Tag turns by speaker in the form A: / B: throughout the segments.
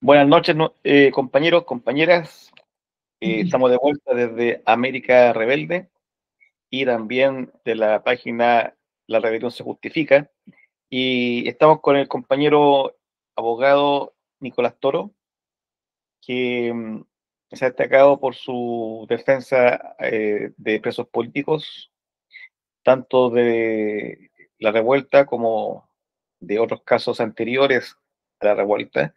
A: Buenas noches, compañeros, compañeras. Estamos de vuelta desde América Rebelde y también de la página La Rebelión se Justifica. Y estamos con el compañero abogado Nicolás Toro, que se ha destacado por su defensa de presos políticos, tanto de la revuelta como de otros casos anteriores a la revuelta.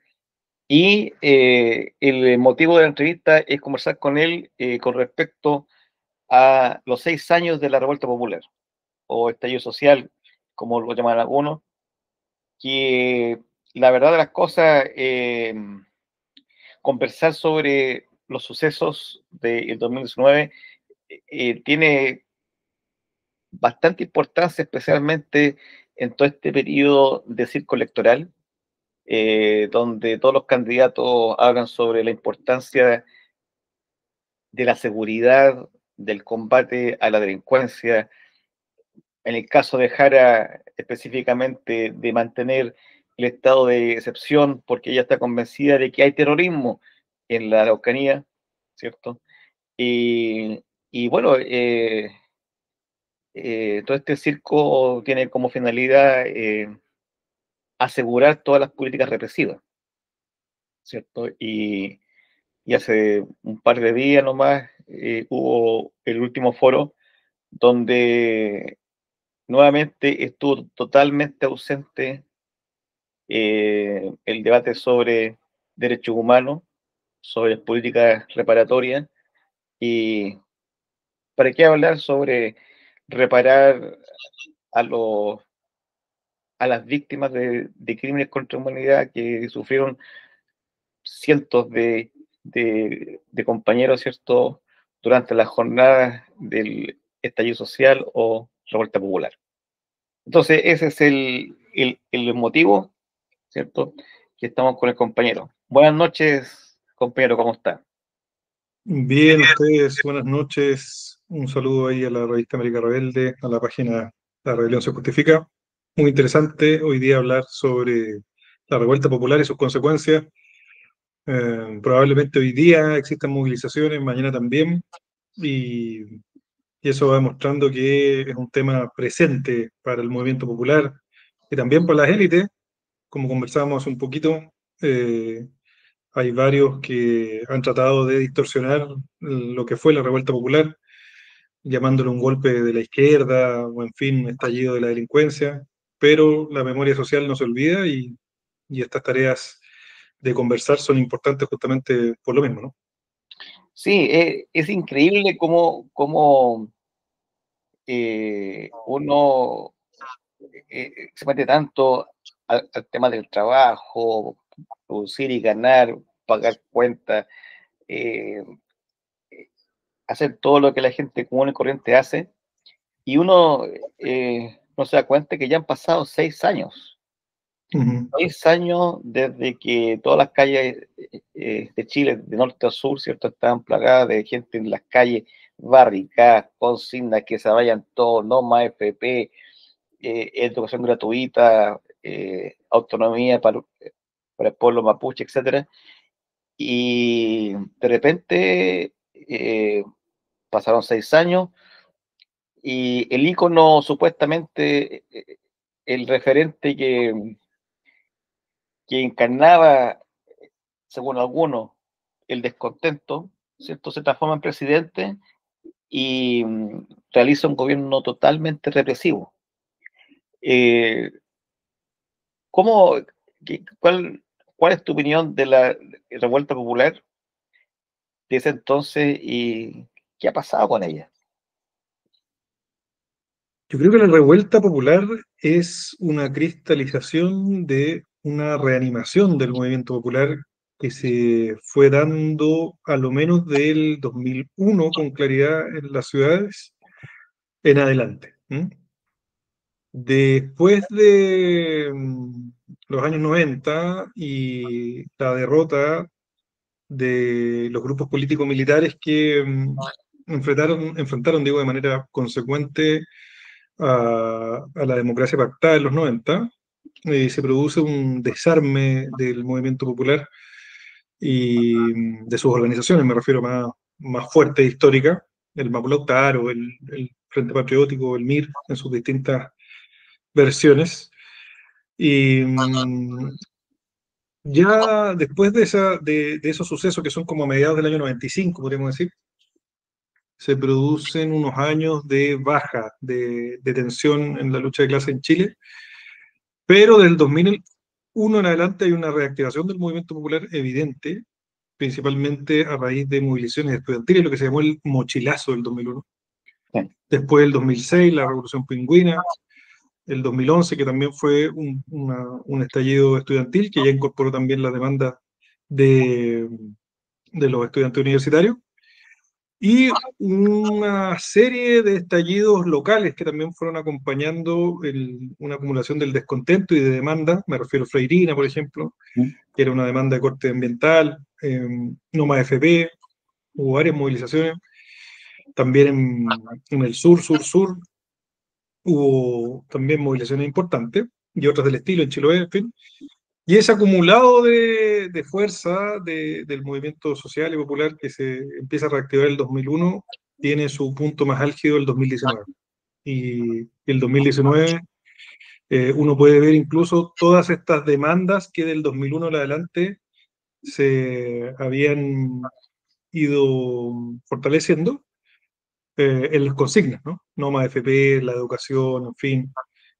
A: Y el motivo de la entrevista es conversar con él con respecto a los 6 años de la revuelta popular o estallido social, como lo llaman algunos, que la verdad de las cosas, conversar sobre los sucesos del 2019 tiene bastante importancia, especialmente en todo este periodo de circo electoral, donde todos los candidatos hablan sobre la importancia de la seguridad, del combate a la delincuencia, en el caso de Jara específicamente de mantener el estado de excepción porque ella está convencida de que hay terrorismo en la Araucanía, ¿cierto? Y, y bueno, todo este circo tiene como finalidad asegurar todas las políticas represivas, ¿cierto? Y hace un par de días nomás hubo el último foro donde nuevamente estuvo totalmente ausente el debate sobre derechos humanos, sobre políticas reparatorias, y para qué hablar sobre reparar a los a las víctimas de crímenes contra la humanidad que sufrieron cientos de compañeros, ¿cierto?, durante las jornadas del estallido social o revuelta popular. Entonces, ese es el motivo, ¿cierto?, que estamos con el compañero. Buenas noches, compañero, ¿cómo está?
B: Bien, ustedes, buenas noches. Un saludo ahí a la revista América Rebelde, a la página La Rebelión se Justifica. Muy interesante hoy día hablar sobre la revuelta popular y sus consecuencias. Probablemente hoy día existan movilizaciones, mañana también, y, y eso va demostrando que es un tema presente para el movimiento popular y también para las élites, como conversábamos un poquito. Hay varios que han tratado de distorsionar lo que fue la revuelta popular, llamándolo un golpe de la izquierda o, en fin, un estallido de la delincuencia, pero la memoria social no se olvida y estas tareas de conversar son importantes justamente por lo mismo, ¿no?
A: Sí, es increíble cómo uno se mete tanto al tema del trabajo, producir y ganar, pagar cuentas, eh, hacer todo lo que la gente común y corriente hace, y uno no se da cuenta que ya han pasado 6 años.
B: Ujú.
A: 6 años desde que todas las calles de Chile, de norte a sur, ¿cierto?, estaban plagadas de gente en las calles, barricadas, consignas, que se vayan todos, no más FP, educación gratuita, autonomía para el pueblo mapuche, etcétera. Y de repente pasaron 6 años y el ícono supuestamente, el referente que encarnaba, según algunos, el descontento, ¿cierto?, se transforma en presidente y realiza un gobierno totalmente represivo. Eh, ¿Cómo, cuál es tu opinión de la revuelta popular de ese entonces y qué ha pasado con ella?
B: Yo creo que la revuelta popular es una cristalización de una reanimación del movimiento popular que se fue dando a lo menos del 2001 con claridad en las ciudades en adelante. Después de los años 90 y la derrota de los grupos políticos militares que enfrentaron, digo, de manera consecuente a la democracia pactada en los 90, se produce un desarme del movimiento popular y de sus organizaciones, me refiero más fuerte e histórica, el Mapulautaro, el Frente Patriótico, el MIR, en sus distintas versiones. Y ya después de esos sucesos que son como a mediados del año 95, podríamos decir, se producen unos años de baja, de tensión en la lucha de clase en Chile, pero del 2001 en adelante hay una reactivación del movimiento popular evidente, principalmente a raíz de movilizaciones estudiantiles, lo que se llamó el mochilazo del 2001.
A: Sí.
B: Después del 2006, la Revolución Pingüina, el 2011, que también fue un estallido estudiantil, que ya incorporó también la demanda de, de los estudiantes universitarios, y una serie de estallidos locales que también fueron acompañando una acumulación del descontento y de demanda. Me refiero a Freirina, por ejemplo, que era una demanda de corte ambiental, no más FP, hubo varias movilizaciones. También en el sur, hubo también movilizaciones importantes y otras del estilo en Chiloé, en fin. Y ese acumulado de fuerza del movimiento social y popular que se empieza a reactivar el 2001 tiene su punto más álgido el 2019. Y el 2019 uno puede ver incluso todas estas demandas que del 2001 en adelante se habían ido fortaleciendo en las consignas, ¿no? No más FP, la educación, en fin,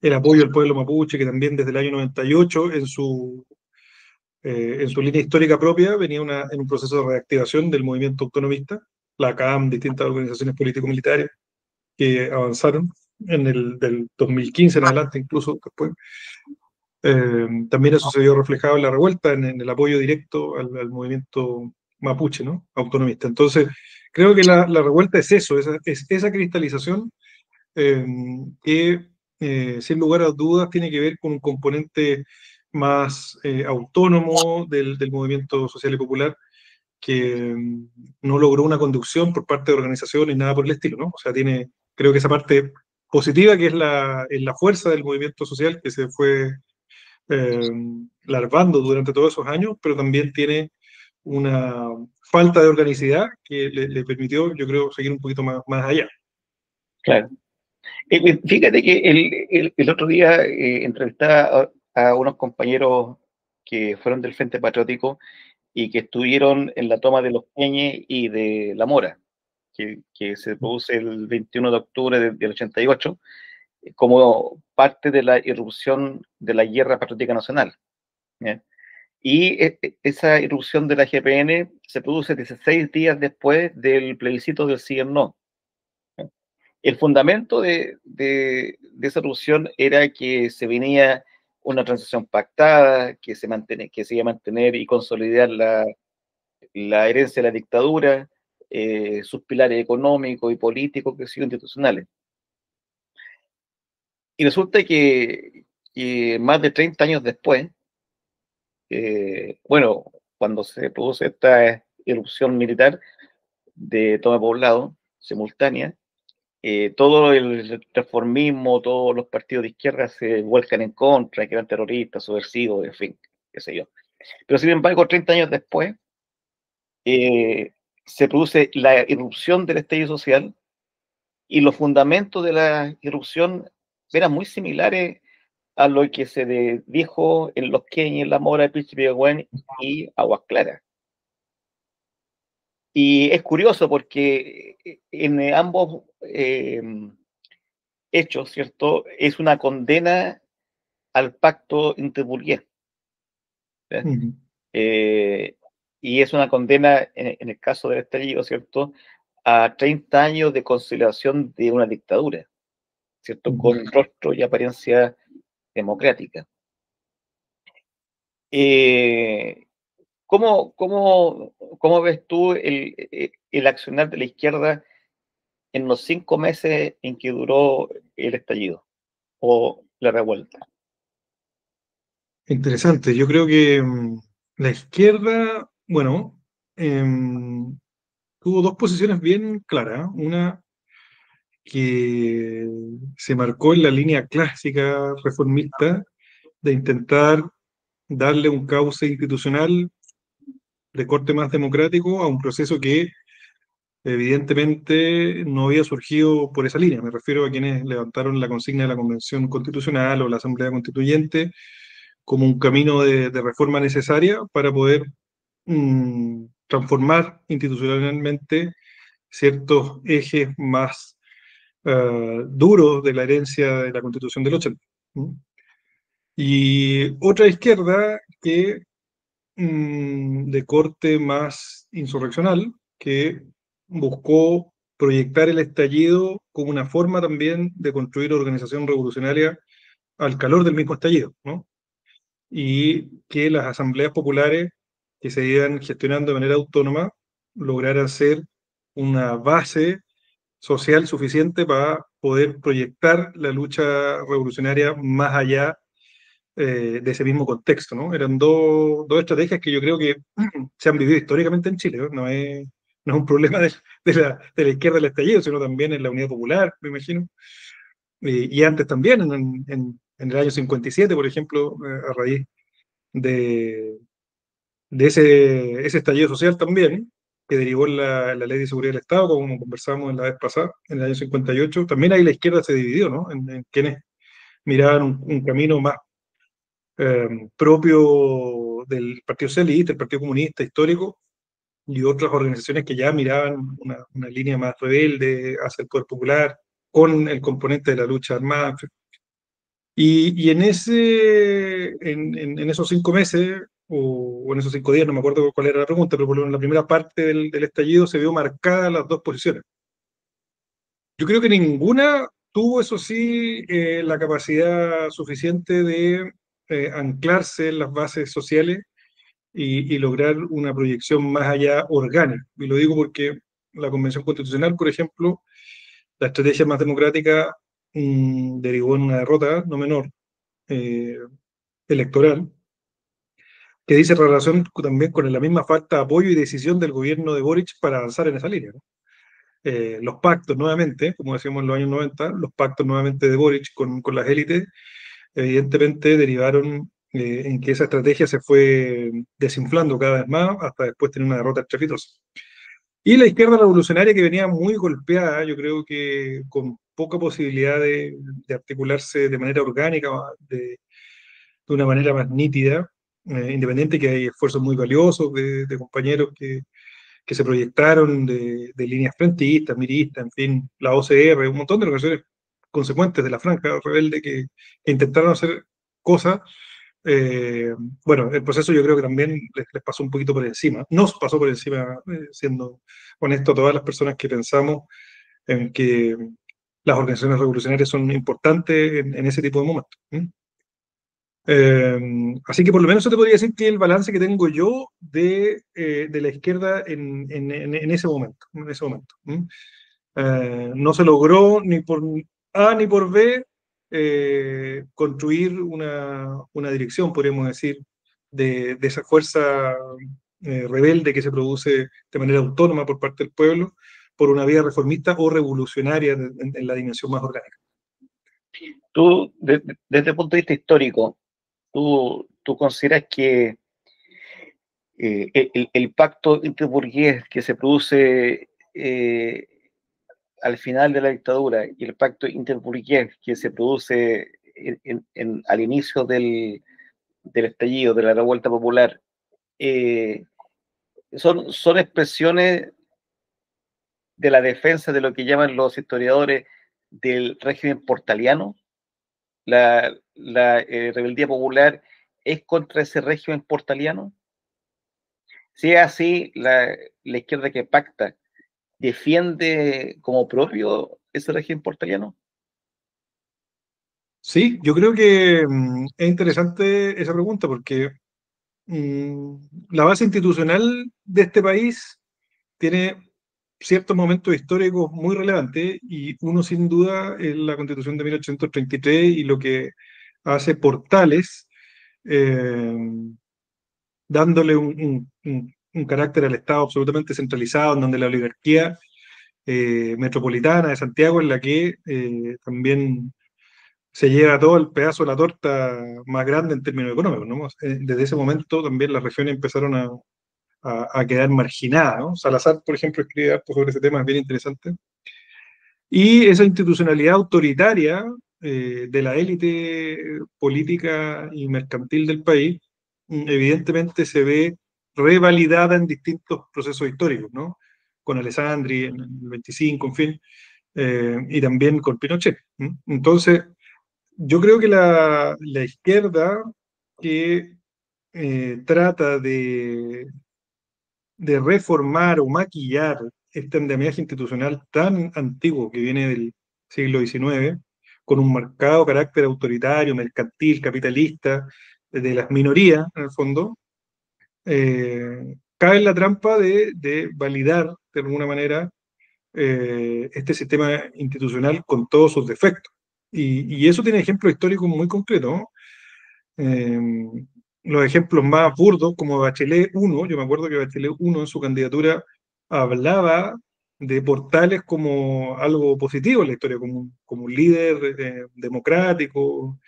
B: el apoyo al pueblo mapuche, que también desde el año 98 en su línea histórica propia venía en un proceso de reactivación del movimiento autonomista, la CAM, distintas organizaciones político-militares que avanzaron del 2015 en adelante, incluso después. También eso se vio reflejado en la revuelta, en el apoyo directo al movimiento mapuche, ¿no? Autonomista. Entonces, creo que la revuelta es eso, es esa cristalización eh, que sin lugar a dudas tiene que ver con un componente más autónomo del movimiento social y popular que no logró una conducción por parte de organizaciones ni nada por el estilo, ¿no? O sea, creo que esa parte positiva que es la fuerza del movimiento social que se fue eh, larvando durante todos esos años, pero también tiene una falta de organicidad que le permitió, yo creo, seguir un poquito más allá.
A: Claro. Fíjate que el otro día entrevistaba a unos compañeros que fueron del Frente Patriótico y que estuvieron en la toma de Los Peñes y de La Mora, que se produce el 21 de octubre del 88, como parte de la irrupción de la Guerra Patriótica Nacional. ¿Ya? Y esa irrupción de la GPN se produce 16 días después del plebiscito del sí o no. El fundamento de esa erupción era que se venía una transición pactada, que se iba a mantener y consolidar la herencia de la dictadura, sus pilares económicos y políticos que siguen institucionales. Y resulta que más de 30 años después, bueno, cuando se produce esta erupción militar de toma de poblado simultánea, todo el reformismo, todos los partidos de izquierda se vuelcan en contra, que eran terroristas, subversivos, en fin, qué sé yo. Pero sin embargo, 30 años después, se produce la irrupción del estallido social y los fundamentos de la irrupción eran muy similares a lo que se dijo en Los Queñes, en La Mora, el Príncipe de Gwen y Aguas Claras. Y es curioso porque en ambos hechos, ¿cierto? Es una condena al pacto interburgués.
B: Uh -huh.
A: Y es una condena, en el caso del estallido, ¿cierto?, a 30 años de consolidación de una dictadura, ¿cierto?,
B: Uh -huh.
A: con rostro y apariencia democrática. ¿Cómo ves tú el accionar de la izquierda en los 5 meses en que duró el estallido o la revuelta?
B: Interesante. Yo creo que la izquierda, bueno, tuvo dos posiciones bien claras. Una que se marcó en la línea clásica reformista de intentar darle un cauce institucional de corte más democrático a un proceso que evidentemente no había surgido por esa línea. Me refiero a quienes levantaron la consigna de la Convención Constitucional o la Asamblea Constituyente como un camino de reforma necesaria para poder transformar institucionalmente ciertos ejes más duros de la herencia de la Constitución del 80. ¿Mm? Y otra izquierda que de corte más insurreccional, que buscó proyectar el estallido como una forma también de construir organización revolucionaria al calor del mismo estallido, ¿no? Y que las asambleas populares que se iban gestionando de manera autónoma lograran ser una base social suficiente para poder proyectar la lucha revolucionaria más allá de ese mismo contexto, ¿no? Eran dos estrategias que yo creo que se han vivido históricamente en Chile, ¿no? No es un problema de la izquierda del estallido, sino también en la Unidad Popular, me imagino, y antes también, en el año 57, por ejemplo, a raíz de, de ese estallido social también, que derivó en la Ley de Seguridad del Estado, como conversamos en la vez pasada, en el año 58, también ahí la izquierda se dividió, ¿no? En quienes miraban un camino más propio del Partido Socialista, el Partido Comunista histórico, y otras organizaciones que ya miraban una línea más rebelde hacia el poder popular, con el componente de la lucha armada. Y en esos 5 meses, o en esos 5 días, no me acuerdo cuál era la pregunta, pero por lo menos en la primera parte del estallido se vio marcadas las dos posiciones. Yo creo que ninguna tuvo, eso sí, la capacidad suficiente de anclarse en las bases sociales y lograr una proyección más allá orgánica. Y lo digo porque la Convención Constitucional, por ejemplo, la estrategia más democrática derivó en una derrota no menor eh, electoral, que dice relación también con la misma falta de apoyo y decisión del gobierno de Boric para avanzar en esa línea, ¿no? Los pactos nuevamente, como decíamos en los años 90, los pactos nuevamente de Boric con las élites, evidentemente derivaron en que esa estrategia se fue desinflando cada vez más hasta después tener una derrota estrepitosa. Y la izquierda revolucionaria que venía muy golpeada, yo creo que con poca posibilidad de articularse de manera orgánica, de una manera más nítida, independiente que hay esfuerzos muy valiosos de compañeros que se proyectaron de líneas frentistas, miristas, en fin, la OCR, un montón de organizaciones consecuentes de la franja rebelde que intentaron hacer cosas. eh, bueno, el proceso yo creo que también les pasó un poquito por encima, nos pasó por encima, siendo honesto, a todas las personas que pensamos en que las organizaciones revolucionarias son importantes en ese tipo de momentos. Así que por lo menos yo te podría decir que el balance que tengo yo de la izquierda en ese momento. En ese momento. No se logró ni por A ni por B construir una dirección, podríamos decir, de esa fuerza rebelde que se produce de manera autónoma por parte del pueblo, por una vía reformista o revolucionaria en la dimensión más orgánica.
A: Tú, desde el punto de vista histórico, tú consideras que el pacto interburgués que se produce al final de la dictadura y el pacto interburgués que se produce al inicio del estallido, de la revuelta popular, eh, son expresiones de la defensa de lo que llaman los historiadores del régimen portaliano. La rebeldía popular es contra ese régimen portaliano. Si es así, la izquierda que pacta defiende como propio ese régimen portaliano.
B: Sí, yo creo que es interesante esa pregunta porque la base institucional de este país tiene ciertos momentos históricos muy relevantes y uno sin duda es la Constitución de 1833 y lo que hace Portales, eh, dándole un carácter al Estado absolutamente centralizado, en donde la oligarquía metropolitana de Santiago es la que también se lleva todo el pedazo de la torta más grande en términos económicos, ¿no? Desde ese momento también las regiones empezaron a a quedar marginada, ¿no? Salazar, por ejemplo, escribe harto sobre ese tema, es bien interesante. Y esa institucionalidad autoritaria de la élite política y mercantil del país, evidentemente se ve revalidada en distintos procesos históricos, ¿no? Con Alessandri en el 25, en fin, y también con Pinochet. Entonces, yo creo que la izquierda que trata de reformar o maquillar este andamiaje institucional tan antiguo que viene del siglo XIX, con un marcado carácter autoritario, mercantil, capitalista, de las minorías, en el fondo, cae en la trampa de validar, de alguna manera, este sistema institucional con todos sus defectos. Y eso tiene ejemplos históricos muy concretos, ¿no? Eh, los ejemplos más burdos, como Bachelet 1, yo me acuerdo que Bachelet 1 en su candidatura hablaba de Portales como algo positivo en la historia, como un líder democrático.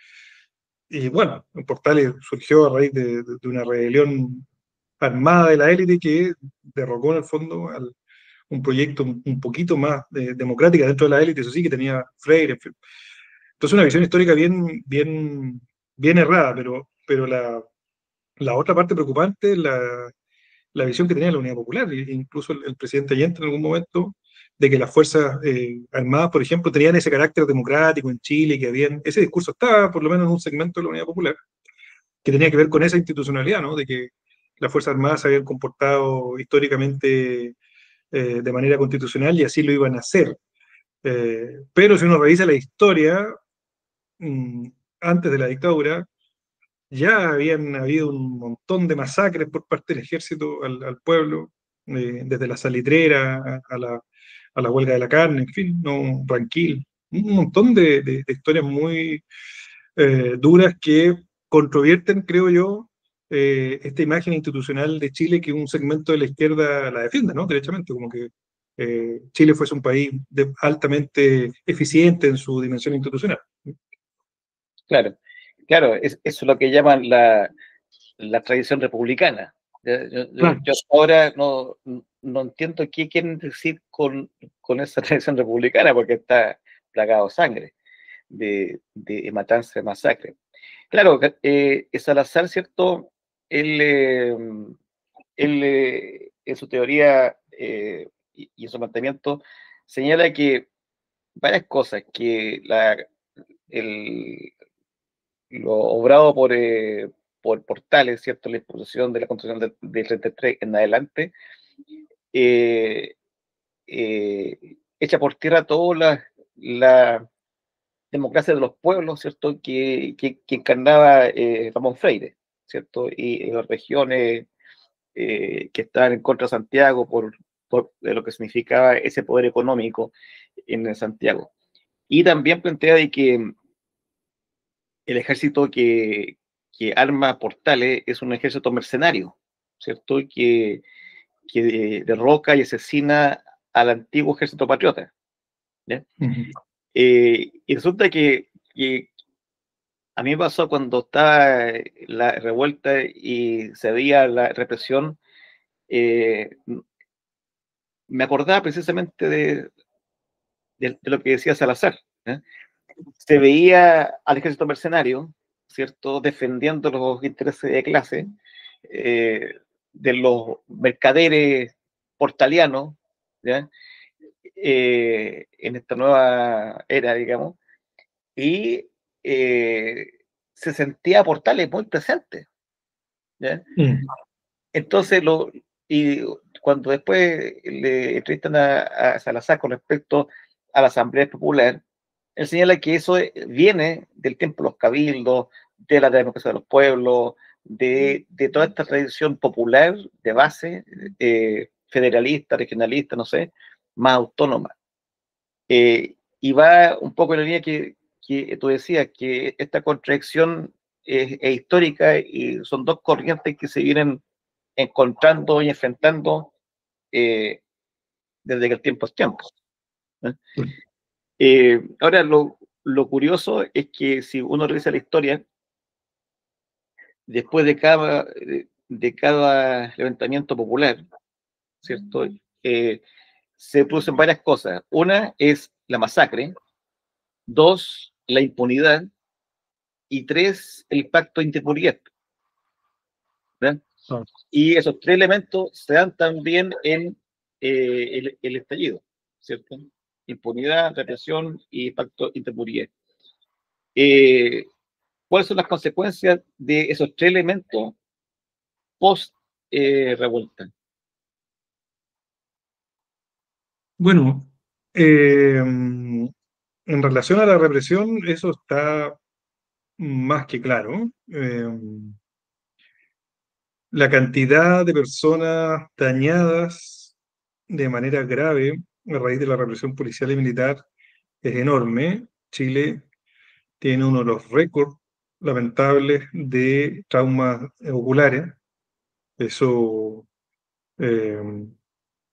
B: Y bueno, Portales surgió a raíz de una rebelión armada de la élite que derrocó en el fondo un proyecto un poquito más democrática dentro de la élite, eso sí, que tenía Freire, en fin. Entonces una visión histórica bien errada, pero la otra parte preocupante es la visión que tenía la Unidad Popular, incluso el presidente Allende en algún momento, de que las Fuerzas Armadas, por ejemplo, tenían ese carácter democrático en Chile, que habían, ese discurso estaba por lo menos en un segmento de la Unidad Popular, que tenía que ver con esa institucionalidad, ¿no? De que las Fuerzas Armadas se habían comportado históricamente de manera constitucional y así lo iban a hacer. Pero si uno revisa la historia, antes de la dictadura, ya habían habido un montón de masacres por parte del ejército al pueblo, desde la salitrera a la huelga de la carne, en fin, no, Ranquil, un montón de historias muy duras que controvierten, creo yo, esta imagen institucional de Chile que un segmento de la izquierda la defiende, ¿no? Derechamente, como que Chile fuese un país altamente eficiente en su dimensión institucional.
A: Claro, claro, eso es lo que llaman la tradición republicana. Yo ahora no entiendo qué quieren decir con esa tradición republicana, porque está plagado de sangre, de matanza, de masacre. Claro, Salazar, ¿cierto? Él en su teoría y en su planteamiento señala que varias cosas, que el, lo obrado por Portales, ¿cierto? La expulsión de la Constitución del 33 en adelante, eh, echa por tierra toda la democracia de los pueblos, ¿cierto? Que encarnaba Ramón Freire, ¿cierto? Y las regiones que estaban en contra de Santiago por lo que significaba ese poder económico en Santiago. Y también plantea de que el ejército que arma Portales es un ejército mercenario, ¿cierto? Que derroca y asesina al antiguo ejército patriota. ¿Ya? Y resulta que a mí me pasó cuando estaba la revuelta y se veía la represión, eh, me acordaba precisamente de lo que decía Salazar. ¿Eh? Se veía al ejército mercenario, ¿cierto?, defendiendo los intereses de clase, de los mercaderes portalianos, ¿ya? En esta nueva era, digamos, y se sentía Portales muy presente, ¿ya? Entonces, y cuando después le entrevistan a Salazar con respecto a la Asamblea Popular, él señala que eso viene del tiempo de los cabildos, de la democracia de los pueblos, de toda esta tradición popular de base, federalista, regionalista, no sé, más autónoma. Y va un poco en la línea que tú decías, que esta contradicción es histórica y son dos corrientes que se vienen encontrando y enfrentando desde que el tiempo es tiempo. Ahora, lo curioso es que si uno revisa la historia, después de cada de cada levantamiento popular, ¿cierto? Se producen varias cosas. Una es la masacre, dos, la impunidad, y tres, el pacto de impunidad. ¿Verdad?
B: Ah.
A: Y esos tres elementos se dan también en el estallido, ¿cierto? Impunidad, represión y pacto de impunidad. ¿Cuáles son las consecuencias de esos tres elementos post revuelta?
B: Bueno, en relación a la represión, eso está más que claro. La cantidad de personas dañadas de manera grave a raíz de la represión policial y militar es enorme. Chile tiene uno de los récords lamentables de traumas oculares. Eso, eh,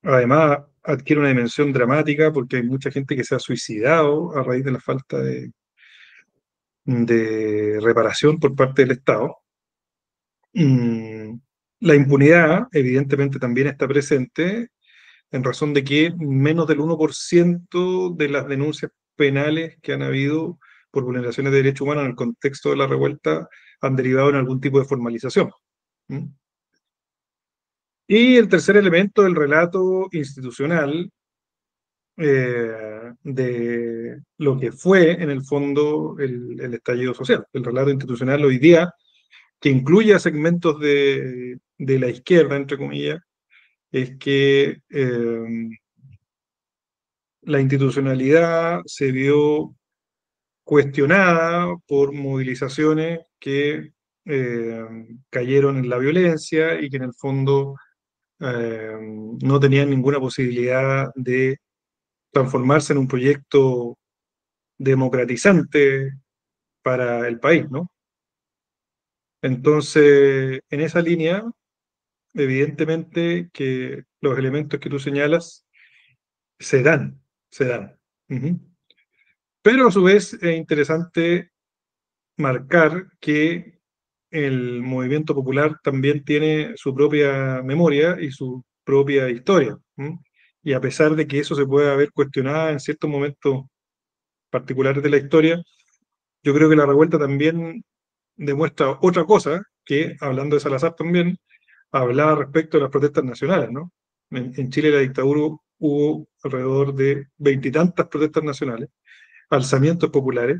B: además, adquiere una dimensión dramática porque hay mucha gente que se ha suicidado a raíz de la falta de reparación por parte del Estado. Mm, la impunidad, evidentemente, también está presente en razón de que menos del 1% de las denuncias penales que han habido por vulneraciones de derechos humanos en el contexto de la revuelta han derivado en algún tipo de formalización. ¿Mm? Y el tercer elemento, el relato institucional de lo que fue en el fondo el estallido social. El relato institucional hoy día, que incluye a segmentos de la izquierda, entre comillas, es que la institucionalidad se vio cuestionada por movilizaciones que cayeron en la violencia y que en el fondo eh, no tenían ninguna posibilidad de transformarse en un proyecto democratizante para el país, ¿no? Entonces, en esa línea, evidentemente que los elementos que tú señalas se dan, se dan. Ujú. Pero a su vez es interesante marcar que el movimiento popular también tiene su propia memoria y su propia historia. ¿M? Y a pesar de que eso se puede haber cuestionado en ciertos momentos particulares de la historia, yo creo que la revuelta también demuestra otra cosa, que hablando de Salazar también, hablaba respecto de las protestas nacionales, ¿no? En Chile la dictadura hubo alrededor de veintitantas protestas nacionales, alzamientos populares,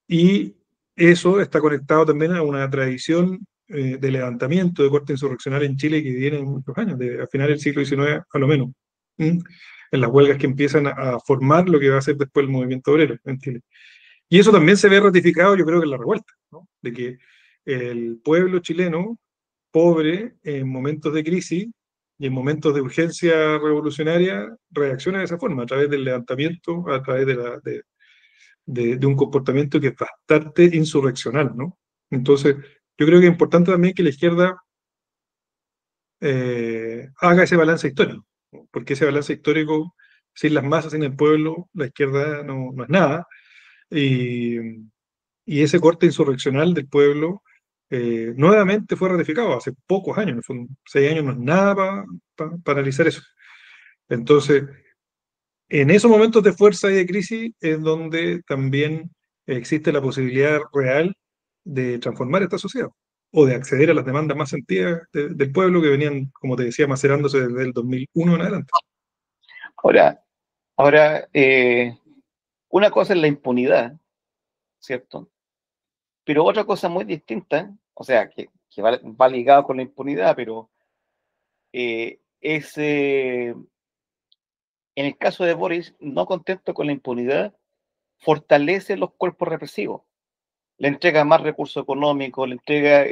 B: y eso está conectado también a una tradición de levantamiento de corte insurreccional en Chile que viene en muchos años, a finales del siglo XIX a lo menos. ¿Mm? En las huelgas que empiezan a formar lo que va a ser después el movimiento obrero en Chile. Y eso también se ve ratificado, yo creo que en la revuelta, ¿no? De que el pueblo chileno, pobre, en momentos de crisis y en momentos de urgencia revolucionaria, reacciona de esa forma, a través del levantamiento, a través de un comportamiento que es bastante insurreccional, ¿no? Entonces, yo creo que es importante también que la izquierda haga ese balance histórico, ¿no? Porque ese balance histórico, sin las masas, sin el pueblo, la izquierda no es nada. Y, y ese corte insurreccional del pueblo nuevamente fue ratificado hace pocos años, en 6 años no es nada para analizar eso. Entonces, en esos momentos de fuerza y de crisis es donde también existe la posibilidad real de transformar esta sociedad o de acceder a las demandas más sentidas del pueblo que venían, como te decía, macerándose desde el 2001 en adelante.
A: Ahora, ahora, una cosa es la impunidad, ¿cierto? Pero otra cosa muy distinta, o sea, que va ligado con la impunidad, pero en el caso de Boris, no contento con la impunidad, fortalece los cuerpos represivos, le entrega más recursos económicos, le entrega,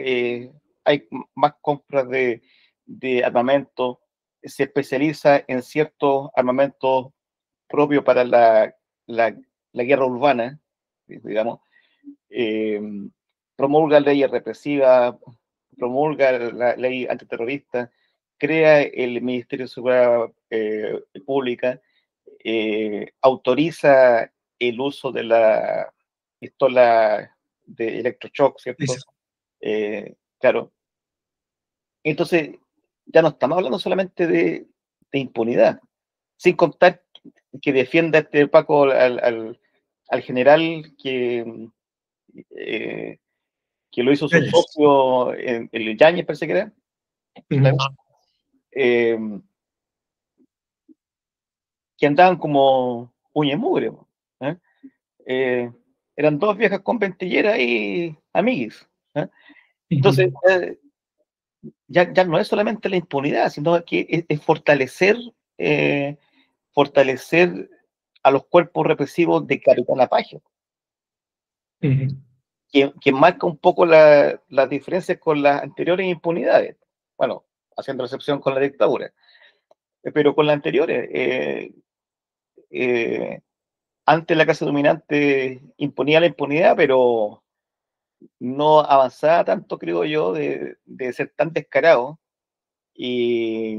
A: hay más compras de armamento, se especializa en ciertos armamentos propios para la guerra urbana, digamos, eh, promulga leyes represivas, promulga la ley antiterrorista, crea el Ministerio de Seguridad Pública, autoriza el uso de la pistola de electroshock, ¿cierto? Claro. Entonces, ya no estamos hablando solamente de impunidad, sin contar que defienda este Paco al general eh, que lo hizo su
B: Yáñez.
A: socio, el Yáñez, parece que era,
B: Ujú.
A: claro, eh, que andaban como uña y mugre. ¿Eh? Eh, Eran dos viejas con ventillera y amiguis. ¿Eh? Entonces,
B: Ujú.
A: ya no es solamente la impunidad, sino que es eh, fortalecer a los cuerpos represivos de Capitán Apache,
B: Ujú.
A: que marca un poco las diferencias con las anteriores impunidades. Bueno, haciendo excepción con la dictadura, pero con las anteriores, eh, antes la clase dominante imponía la impunidad, pero no avanzaba tanto, creo yo, de ser tan descarado y,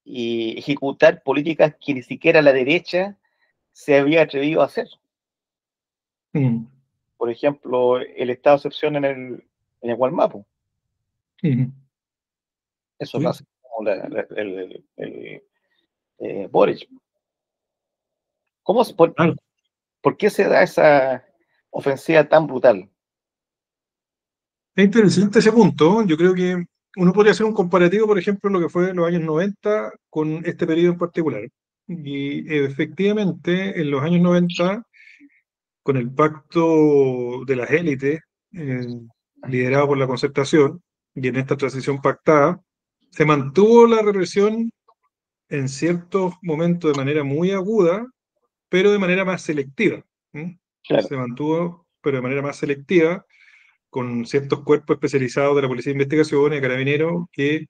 A: y ejecutar políticas que ni siquiera la derecha se había atrevido a hacer.
B: Ujú.
A: Por ejemplo, el estado de excepción en el Gualmapu.
B: Ujú.
A: Eso lo
B: Sí,
A: hace como Boric.
B: claro.
A: ¿Por qué se da esa ofensiva tan brutal?
B: Es interesante ese punto. Yo creo que uno podría hacer un comparativo, por ejemplo, lo que fue los años 90 con este periodo en particular. Y efectivamente, en los años 90, con el pacto de las élites, eh, liderado por la Concertación, y en esta transición pactada, se mantuvo la represión en ciertos momentos de manera muy aguda, pero de manera más selectiva. ¿Mm?
A: Claro,
B: Se mantuvo, pero de manera más selectiva, con ciertos cuerpos especializados de la Policía de Investigación y de Carabineros que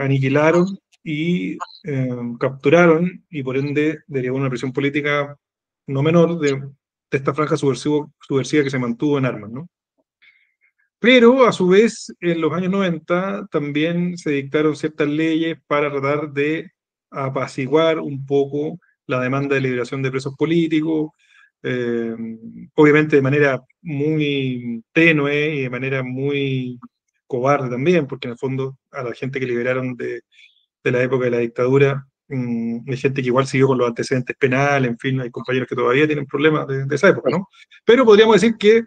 B: aniquilaron y capturaron, y por ende derivó una presión política no menor de esta franja subversiva que se mantuvo en armas, ¿no? Pero a su vez, en los años 90 también se dictaron ciertas leyes para tratar de apaciguar un poco la demanda de liberación de presos políticos, eh, obviamente de manera muy tenue y de manera muy cobarde también, porque en el fondo a la gente que liberaron de la época de la dictadura, hay gente que igual siguió con los antecedentes penales, en fin, hay compañeros que todavía tienen problemas de esa época, ¿no? Pero podríamos decir que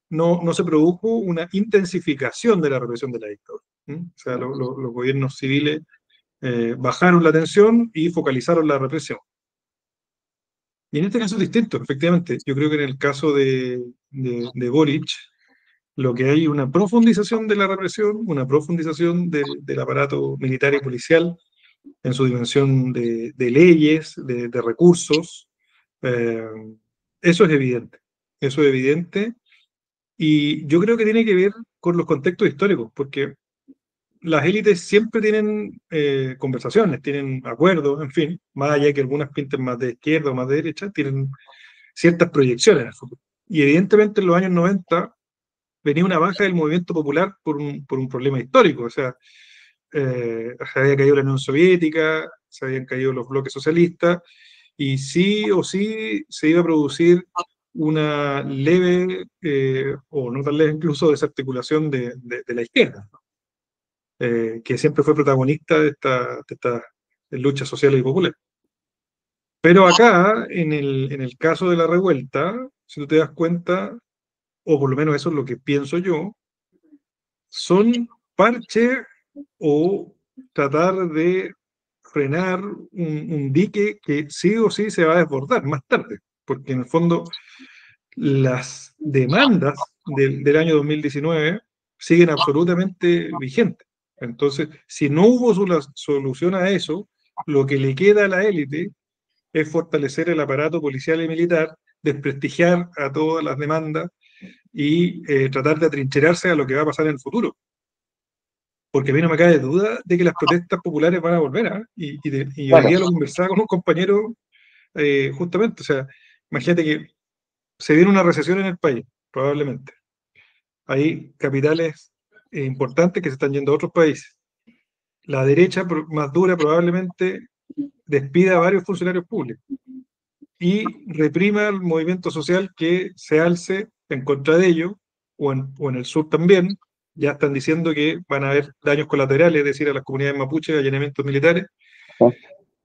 B: no se produjo una intensificación de la represión de la dictadura. O sea, los gobiernos civiles bajaron la tensión y focalizaron la represión. Y en este caso es distinto, efectivamente. Yo creo que en el caso de Boric, lo que hay es una profundización de la represión, una profundización del aparato militar y policial en su dimensión de leyes, de recursos. Eh, Eso es evidente. Eso es evidente. Y yo creo que tiene que ver con los contextos históricos, porque las élites siempre tienen conversaciones, tienen acuerdos, en fin, más allá que algunas pinten más de izquierda o más de derecha, tienen ciertas proyecciones en el futuro. Y evidentemente en los años 90 venía una baja del movimiento popular por un problema histórico, o sea, se había caído la Unión Soviética, se habían caído los bloques socialistas, y sí o sí se iba a producir una leve, o no tan leve incluso, desarticulación de la izquierda, que siempre fue protagonista de esta lucha social y popular. Pero acá, en el caso de la revuelta, si tú te das cuenta, o por lo menos eso es lo que pienso yo, son parche o tratar de frenar un dique que sí o sí se va a desbordar más tarde, porque en el fondo las demandas del año 2019 siguen absolutamente vigentes. Entonces, si no hubo solución a eso, lo que le queda a la élite es fortalecer el aparato policial y militar, desprestigiar a todas las demandas y tratar de atrincherarse a lo que va a pasar en el futuro. Porque a mí no me cabe duda de que las protestas populares van a volver, ¿eh? Y hoy
A: claro,
B: día lo conversaba con un compañero justamente, o sea, imagínate que se viene una recesión en el país, probablemente. Hay capitales importantes que se están yendo a otros países. La derecha más dura probablemente despida a varios funcionarios públicos y reprima el movimiento social que se alce en contra de ellos, o en el sur también, ya están diciendo que van a haber daños colaterales, es decir, a las comunidades mapuches, allanamientos militares.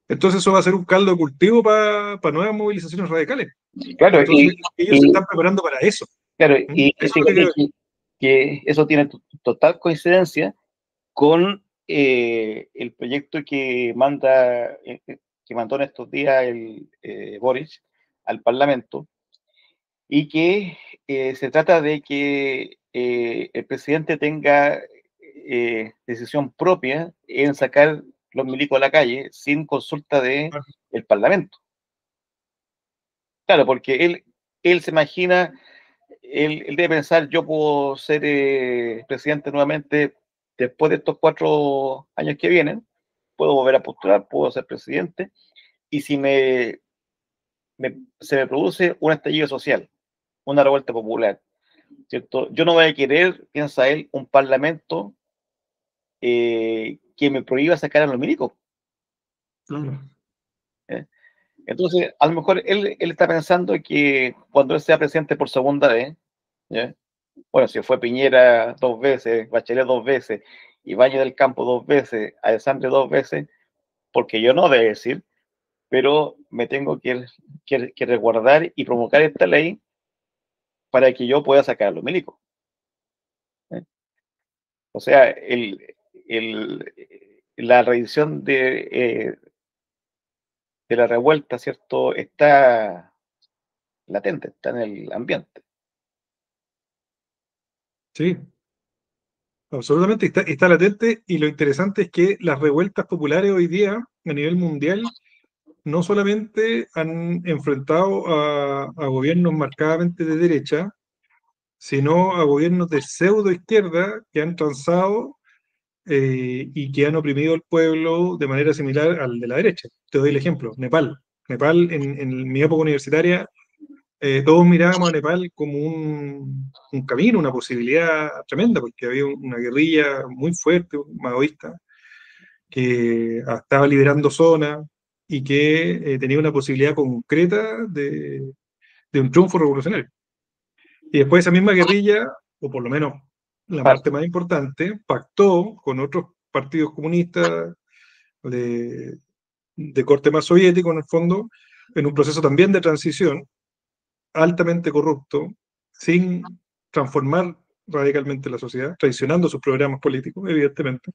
B: Entonces eso va a ser un caldo de cultivo para nuevas movilizaciones radicales.
A: Claro,
B: Entonces ellos se
A: y,
B: están preparando para eso.
A: claro,
B: ¿Mm?
A: y
B: Eso es lo que
A: fíjate
B: creo.
A: que eso tiene total coincidencia con el proyecto que mandó en estos días el Boris al Parlamento, y que se trata de que el presidente tenga decisión propia en sacar los milicos a la calle sin consulta de el Parlamento. Claro, porque él se imagina, él debe pensar, yo puedo ser presidente nuevamente después de estos 4 años que vienen, puedo volver a postular, puedo ser presidente, y si se me produce un estallido social, una revuelta popular, ¿cierto? Yo no voy a querer, piensa él, un parlamento que me prohíba sacar a los milicos.
B: Claro.
A: ¿Eh? Entonces, a lo mejor él está pensando que cuando él sea presidente por segunda vez, ¿ya? Bueno, si fue Piñera 2 veces, Bachelet 2 veces, Ibáñez del Campo 2 veces, Alessandro 2 veces, porque yo no debo decir, pero me tengo que resguardar y provocar esta ley para que yo pueda sacar a los milicos. ¿Eh? O sea, la revisión de la revuelta, ¿cierto? Está latente, está en el ambiente.
B: Sí, absolutamente está latente y lo interesante es que las revueltas populares hoy día a nivel mundial no solamente han enfrentado a gobiernos marcadamente de derecha, sino a gobiernos de pseudo izquierda que han transado y que han oprimido al pueblo de manera similar al de la derecha. Te doy el ejemplo, Nepal. Nepal, en mi época universitaria, todos mirábamos a Nepal como un camino, una posibilidad tremenda, porque había una guerrilla muy fuerte, maoísta, que estaba liberando zonas y que tenía una posibilidad concreta de un triunfo revolucionario. Y después esa misma guerrilla, o por lo menos la
A: Claro,
B: parte más importante, pactó con otros partidos comunistas de, de corte más soviético, en el fondo, en un proceso también de transición, altamente corrupto, sin transformar radicalmente la sociedad, traicionando sus programas políticos, evidentemente,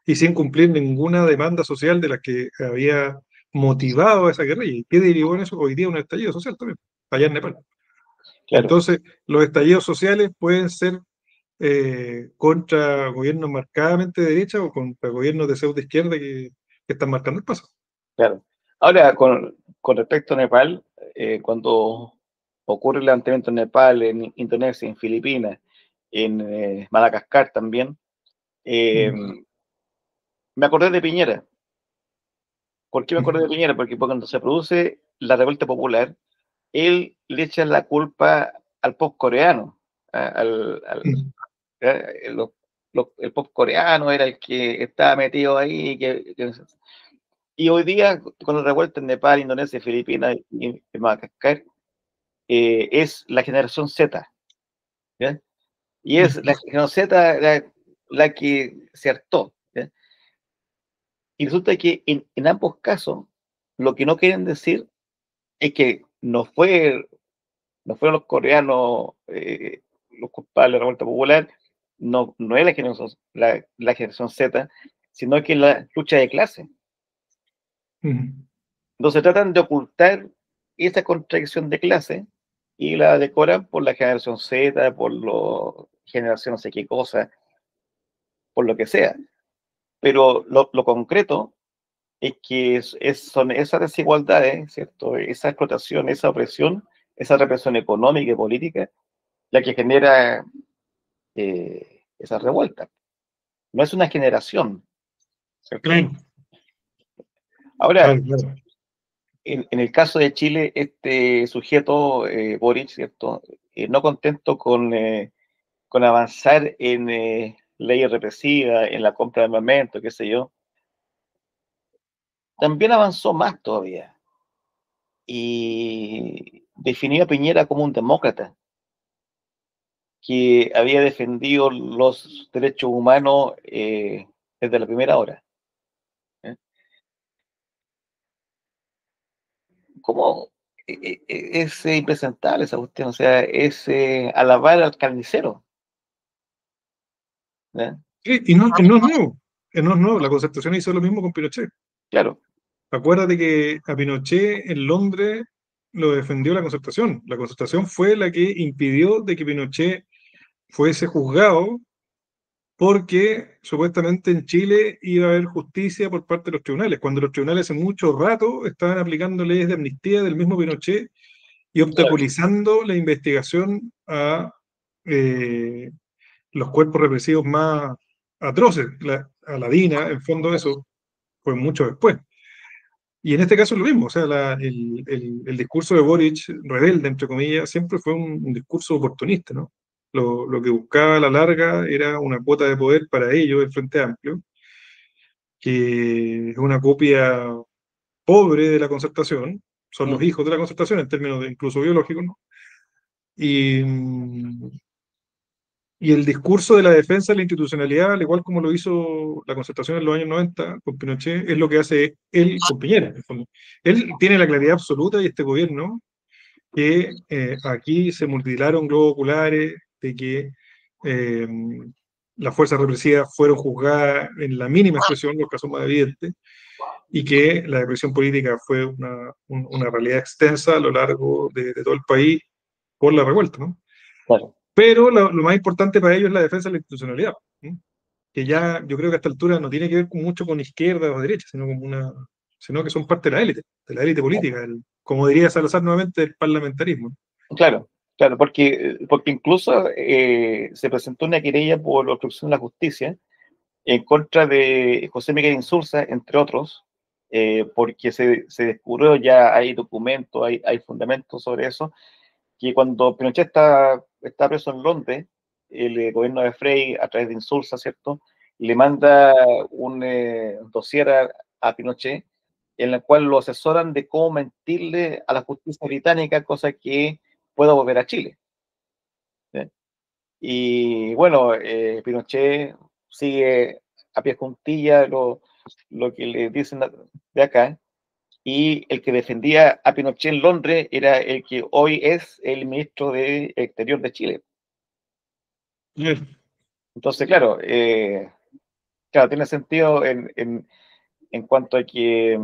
B: y sin cumplir ninguna demanda social de la que había motivado a esa guerrilla. ¿Y qué derivó en eso? Hoy día un estallido social también, allá en Nepal.
A: claro,
B: Entonces, los estallidos sociales pueden ser contra gobiernos marcadamente de derecha o contra gobiernos de pseudo izquierda que están marcando el paso.
A: claro. Ahora, con respecto a Nepal, cuando ocurre el levantamiento en Nepal, en Indonesia, en Filipinas, en Madagascar también, eh,
B: Mm.
A: me acordé de Piñera. ¿Por qué me acordé de
B: Mm.
A: Piñera? Porque cuando se produce la revuelta popular, él le echa la culpa al pop coreano,
B: Mm.
A: el pop coreano era el que estaba metido ahí. Y hoy día, con la revuelta en Nepal, Indonesia, Filipinas y en Madagascar, es la generación Z, ¿ya? Y es la generación Z la que se hartó, ¿ya? Y resulta que en ambos casos, lo que no quieren decir es que no fueron los coreanos los culpables de la revuelta popular, no es la generación Z, sino que es la lucha de clase.
B: Mm.
A: Entonces tratan de ocultar esa contradicción de clase y la decoran por la generación Z, por la generación no sé qué cosa, por lo que sea. Pero lo concreto es que son esas desigualdades, ¿cierto? Esa explotación, esa opresión, esa represión económica y política, la que genera esa revuelta. No es una generación, ¿cierto?
B: Claro,
A: Ahora,
B: claro, claro.
A: en el caso de Chile, este sujeto, Boric, ¿cierto? No contento con avanzar en leyes represivas, en la compra de armamento, qué sé yo, también avanzó más todavía y definió a Piñera como un demócrata. que había defendido los derechos humanos desde la primera hora. ¿Eh? ¿Cómo es impresentable esa cuestión? O sea, es alabar al carnicero. ¿Eh?
B: Sí, y no es nuevo, no es nuevo. La Concertación hizo lo mismo con Pinochet.
A: Claro,
B: Acuérdate que a Pinochet en Londres lo defendió la Concertación. La Concertación fue la que impidió de que Pinochet fuese juzgado porque supuestamente en Chile iba a haber justicia por parte de los tribunales, cuando los tribunales hace mucho rato estaban aplicando leyes de amnistía del mismo Pinochet y
A: claro,
B: obstaculizando la investigación a los cuerpos represivos más atroces. A la DINA, en fondo, eso fue mucho después. Y en este caso es lo mismo, o sea, el discurso de Boric, rebelde, entre comillas, siempre fue un discurso oportunista, ¿no? Lo que buscaba a la larga era una cuota de poder para ellos, el Frente Amplio, que es una copia pobre de la Concertación, son los
A: mm,
B: hijos de la Concertación en términos de incluso biológicos, ¿no? Y, y el discurso de la defensa de la institucionalidad, al igual como lo hizo la Concertación en los años 90 con Pinochet, es lo que hace él con Piñera, en el fondo. Él tiene la claridad absoluta y este gobierno que aquí se mutilaron globos oculares, de que eh, las fuerzas represivas fueron juzgadas en la mínima expresión, los casos más evidentes, y que la represión política fue una realidad extensa a lo largo de todo el país por la revuelta, ¿no?
A: claro.
B: Pero lo más importante para ellos es la defensa de la institucionalidad, ¿no? Que ya yo creo que a esta altura no tiene que ver mucho con izquierda o derecha, sino que son parte de la élite política, como diría Salazar nuevamente, el parlamentarismo.
A: Claro, claro, porque incluso se presentó una querella por obstrucción de la justicia en contra de José Miguel Insulza, entre otros, porque se descubrió, ya hay documentos, hay fundamentos sobre eso, que cuando Pinochet está preso en Londres, el gobierno de Frey, a través de Insulza, ¿cierto?, le manda un dossier a Pinochet, en la cual lo asesoran de cómo mentirle a la justicia británica, cosa que pueda volver a Chile. ¿Sí? Y bueno, Pinochet sigue a pie juntilla lo que le dicen de acá, y el que defendía a Pinochet en Londres era el que hoy es el ministro de Exterior de Chile. Entonces, claro, claro, tiene sentido en cuanto a que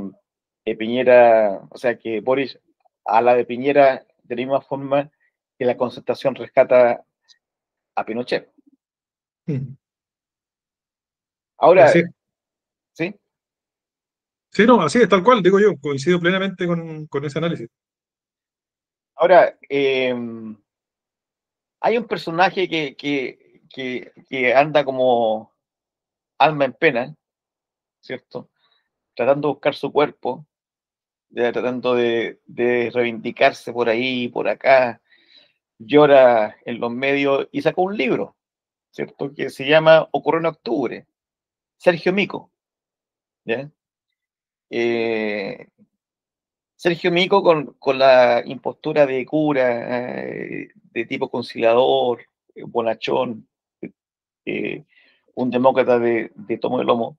A: Piñera, o sea, que Boris a la de Piñera de la misma forma que la Concertación rescata a Pinochet. Ahora,
B: Así es.
A: ¿sí?
B: Sí, no, así es, tal cual, digo yo, coincido plenamente con ese análisis.
A: Ahora, hay un personaje que anda como alma en pena, ¿cierto? Tratando de buscar su cuerpo, tratando de reivindicarse por ahí, por acá, llora en los medios y sacó un libro, ¿cierto? Que se llama Ocurrió en Octubre, Sergio Mico, ¿ya? Eh, Sergio Mico con la impostura de cura, de tipo conciliador, bonachón, eh, un demócrata de tomo de lomo,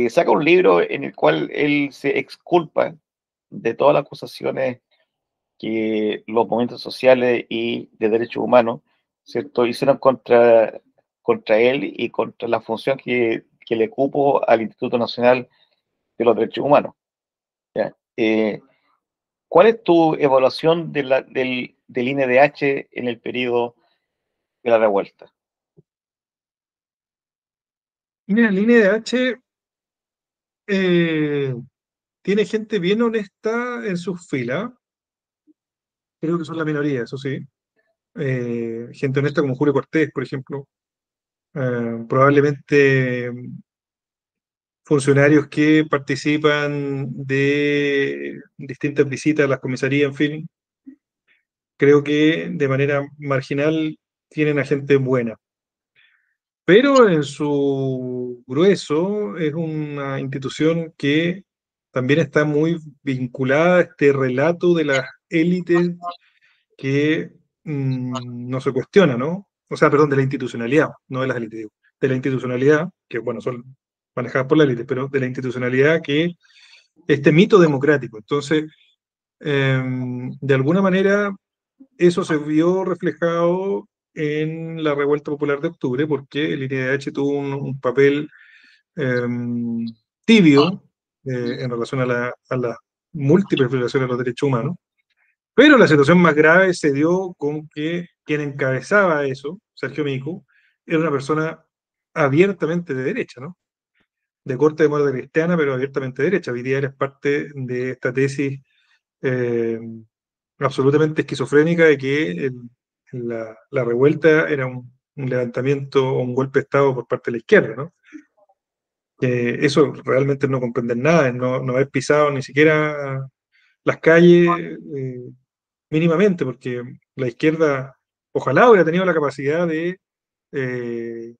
A: saca un libro en el cual él se exculpa de todas las acusaciones que los movimientos sociales y de derechos humanos, ¿cierto?, hicieron contra él y contra la función que le cupo al Instituto Nacional de los Derechos Humanos. ¿Ya? ¿Cuál es tu evaluación del INDH en el periodo de la revuelta?
B: Mira, el INDH tiene gente bien honesta en sus filas, creo que son la minoría, eso sí. Gente honesta como Julio Cortés, por ejemplo, probablemente funcionarios que participan de distintas visitas a las comisarías, en fin, creo que de manera marginal tienen a gente buena. Pero en su grueso es una institución que también está muy vinculada a este relato de las élites que no se cuestiona, ¿no? o sea, perdón, de la institucionalidad, no de las élites, digo, de la institucionalidad, que bueno, son manejadas por la élite, pero de la institucionalidad que este mito democrático. Entonces, de alguna manera, eso se vio reflejado en la revuelta popular de octubre, porque el INDH tuvo un papel eh, tibio en relación a las múltiples violaciones de los derechos humanos, pero la situación más grave se dio con que quien encabezaba eso, Sergio Mico, era una persona abiertamente de derecha, ¿no? De corte de moda cristiana, pero abiertamente de derecha. Hoy día eres parte de esta tesis eh, absolutamente esquizofrénica de que la revuelta era un levantamiento o un golpe de Estado por parte de la izquierda, ¿no? Eso realmente no comprenden nada, no haber pisado ni siquiera las calles mínimamente, porque la izquierda ojalá hubiera tenido la capacidad eh,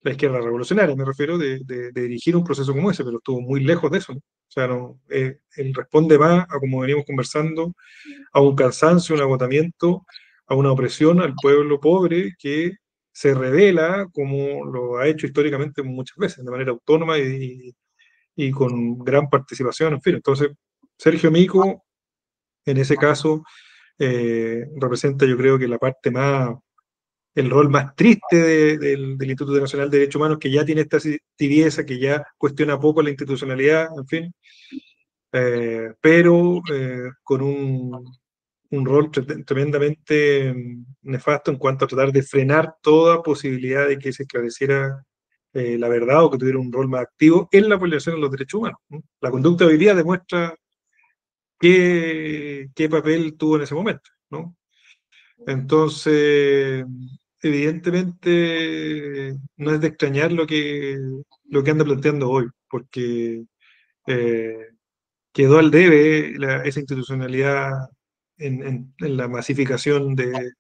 B: la izquierda revolucionaria, me refiero, de dirigir un proceso como ese, pero estuvo muy lejos de eso, ¿no? O sea, no, él responde más a, como veníamos conversando, a un cansancio, un agotamiento, a una opresión al pueblo pobre que se revela como lo ha hecho históricamente muchas veces, de manera autónoma y con gran participación, en fin. Entonces, Sergio Mico, en ese caso, representa yo creo que la parte más, el rol más triste del Instituto Nacional de Derechos Humanos, que ya tiene esta tibieza, que ya cuestiona poco la institucionalidad, en fin, pero con un rol tremendamente nefasto en cuanto a tratar de frenar toda posibilidad de que se esclareciera la verdad o que tuviera un rol más activo en la violación de los derechos humanos, ¿no? La conducta de hoy día demuestra qué papel tuvo en ese momento, ¿no? Entonces, evidentemente, no es de extrañar lo que anda planteando hoy, porque eh, quedó al debe esa institucionalidad en la masificación de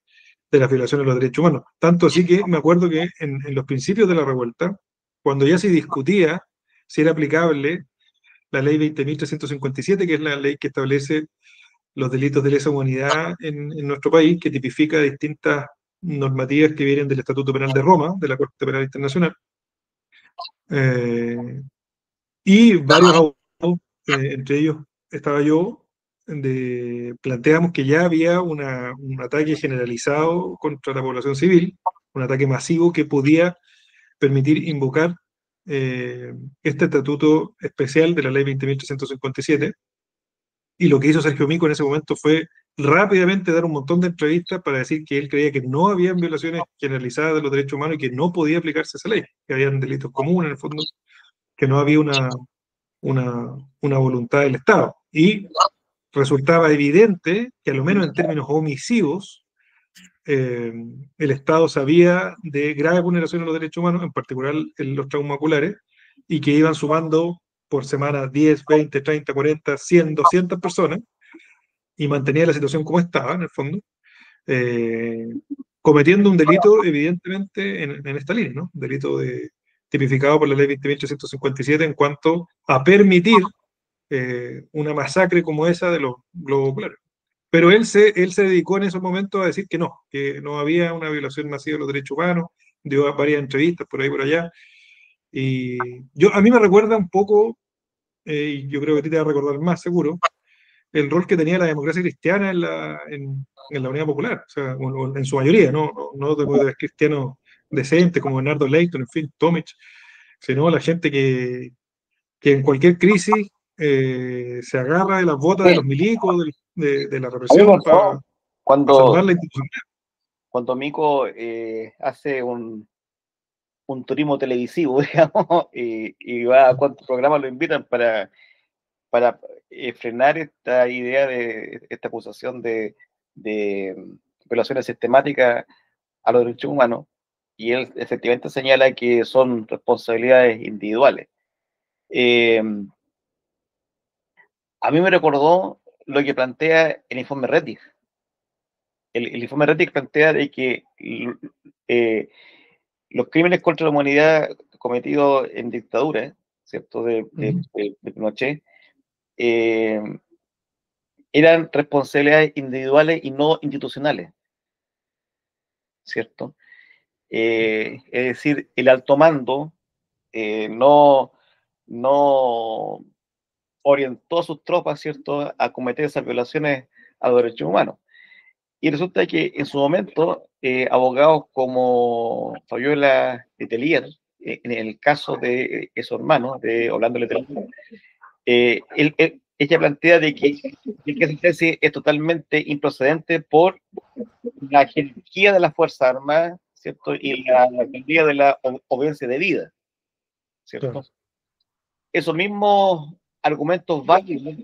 B: las violaciones de los derechos humanos. Tanto así que me acuerdo que en los principios de la revuelta, cuando ya se discutía si era aplicable la ley 20.357, que es la ley que establece los delitos de lesa humanidad en nuestro país, que tipifica distintas normativas que vienen del Estatuto Penal de Roma, de la Corte Penal Internacional, eh, y varios abogados, entre ellos estaba yo, planteamos que ya había un ataque generalizado contra la población civil, un ataque masivo que podía permitir invocar este estatuto especial de la ley 20.357. Y lo que hizo Sergio Mico en ese momento fue rápidamente dar un montón de entrevistas para decir que él creía que no habían violaciones generalizadas de los derechos humanos y que no podía aplicarse esa ley, que habían delitos comunes en el fondo, que no había una voluntad del Estado. Y resultaba evidente que, a lo menos en términos omisivos, el Estado sabía de graves vulneraciones de los derechos humanos, en particular en los traumas oculares, y que iban sumando por semana 10, 20, 30, 40, 100, 200 personas, y mantenía la situación como estaba, en el fondo, eh, cometiendo un delito, evidentemente, en esta línea, ¿no? Un delito tipificado por la ley 20.857 en cuanto a permitir una masacre como esa de los globos oculares. Pero él se dedicó en esos momentos a decir que no había una violación masiva de los derechos humanos, dio varias entrevistas por ahí por allá. Y a mí me recuerda un poco, y yo creo que a ti te va a recordar más seguro, el rol que tenía la democracia cristiana en la Unidad Popular, o sea, en su mayoría, no de cristianos decentes como Bernardo Leighton, en fin, Tomic, sino la gente que en cualquier crisis se agarra de las botas de los milicos, de la
A: A mí me
B: represión para
A: pasó
B: salvar
A: cuando,
B: la institución.
A: cuando Mico hace un turismo televisivo, digamos, y va a cuántos programas lo invitan para frenar esta idea de esta acusación de violaciones sistemáticas a los derechos humanos, y él efectivamente señala que son responsabilidades individuales. Eh, a mí me recordó lo que plantea el informe Rettig. El informe Rettig plantea de que eh, los crímenes contra la humanidad cometidos en dictadura, ¿cierto?, de Pinochet, eh, eran responsabilidades individuales y no institucionales, ¿cierto? es decir, el alto mando no orientó a sus tropas, ¿cierto?, a cometer esas violaciones a los derechos humanos. Y resulta que en su momento, abogados como Fabiola Letelier, en el caso de su hermano, de Orlando Letelier, ella plantea de que esa tesis es totalmente improcedente por la jerarquía de las Fuerzas Armadas, ¿cierto? Y la teoría de la obediencia debida, ¿cierto?
B: Claro.
A: Esos mismos argumentos válidos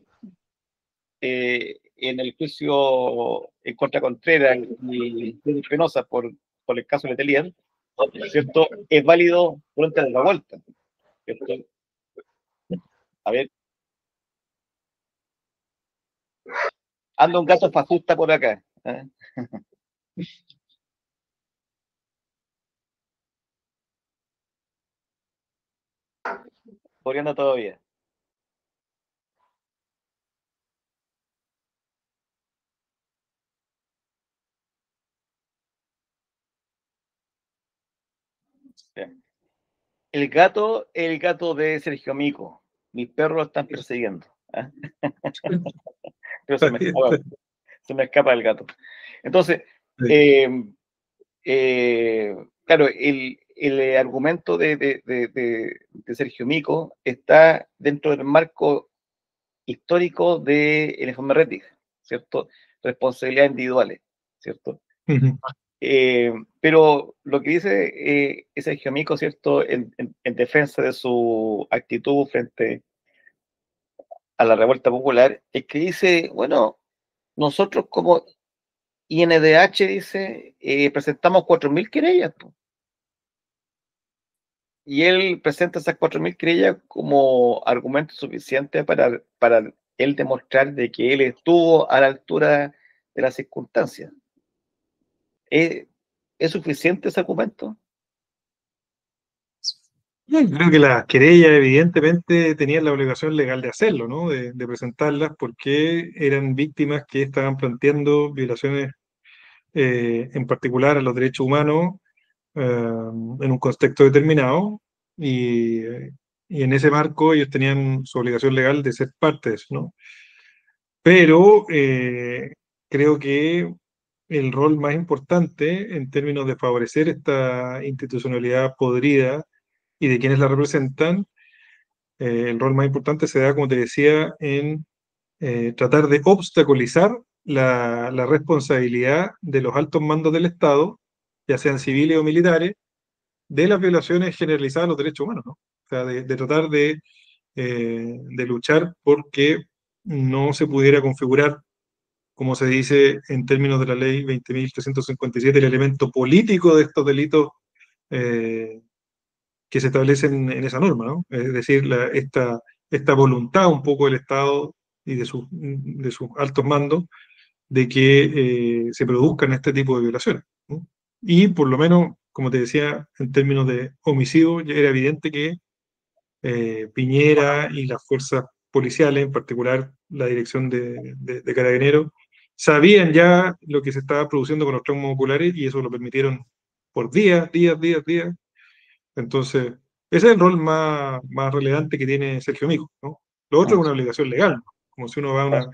A: en el juicio en contra Contreras y Penosa por el caso de Letelier, ¿cierto? Es válido durante la vuelta, ¿cierto? A ver, anda un gato fascista por acá, ¿eh? Corriendo todavía. El gato de Sergio Mico. Mis perros lo están persiguiendo, ¿eh? Pero se me escapa el gato. Entonces, eh, claro, el argumento de Sergio Mico está dentro del marco histórico del informe Rettig, ¿cierto? Responsabilidades individuales, ¿cierto? Pero lo que dice Sergio Mico, ¿cierto?, en defensa de su actitud frente a la revuelta popular, es que dice, bueno, nosotros como INDH, dice, presentamos 4.000 querellas, po. Y él presenta esas 4.000 querellas como argumento suficiente para él demostrar de que él estuvo a la altura de las circunstancias. ¿Es suficiente ese argumento?
B: Creo que las querellas evidentemente tenían la obligación legal de hacerlo, ¿no? De presentarlas porque eran víctimas que estaban planteando violaciones en particular a los derechos humanos en un contexto determinado y en ese marco ellos tenían su obligación legal de ser parte de eso, ¿no? Pero creo que el rol más importante en términos de favorecer esta institucionalidad podrida y de quienes la representan, el rol más importante se da, como te decía, en tratar de obstaculizar la responsabilidad de los altos mandos del Estado, ya sean civiles o militares, de las violaciones generalizadas a los derechos humanos, ¿no? O sea, de tratar de luchar porque no se pudiera configurar, como se dice en términos de la ley 20.357, el elemento político de estos delitos eh, que se establecen en esa norma, ¿no? Es decir, esta voluntad un poco del Estado y de sus altos mandos de que se produzcan este tipo de violaciones, ¿no? Y por lo menos, como te decía, en términos de homicidio, ya era evidente que Piñera y las fuerzas policiales, en particular la dirección de Carabineros, sabían ya lo que se estaba produciendo con los traumas oculares y eso lo permitieron por días, días, días, días. Entonces, ese es el rol más relevante que tiene Sergio Mico, ¿no? Lo otro es una obligación legal, como si uno va a una...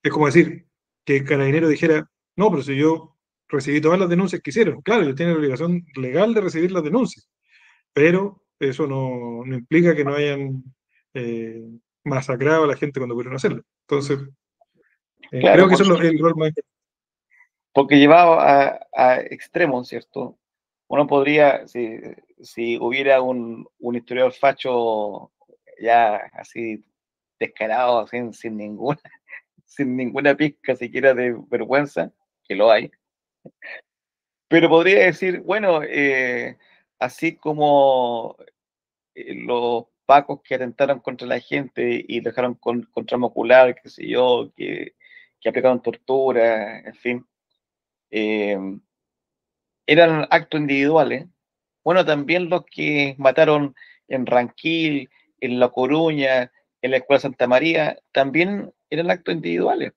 B: Es como decir que Carabinero dijera, no, pero si yo recibí todas las denuncias que hicieron, claro, ellos tienen la obligación legal de recibir las denuncias, pero eso no implica que no hayan eh, masacrado a la gente cuando pudieron hacerlo. Entonces,
A: Claro,
B: creo que eso es el rol más importante.
A: porque llevado a extremos, ¿cierto? Uno podría, si hubiera un historiador facho ya así descarado, sin ninguna pizca siquiera de vergüenza, que lo hay, pero podría decir, bueno, así como los pacos que atentaron contra la gente y dejaron con trauma ocular, qué sé yo, que aplicaron tortura, en fin, eh, eran actos individuales. Bueno, también los que mataron en Ranquil, en La Coruña, en la Escuela Santa María, también eran actos individuales.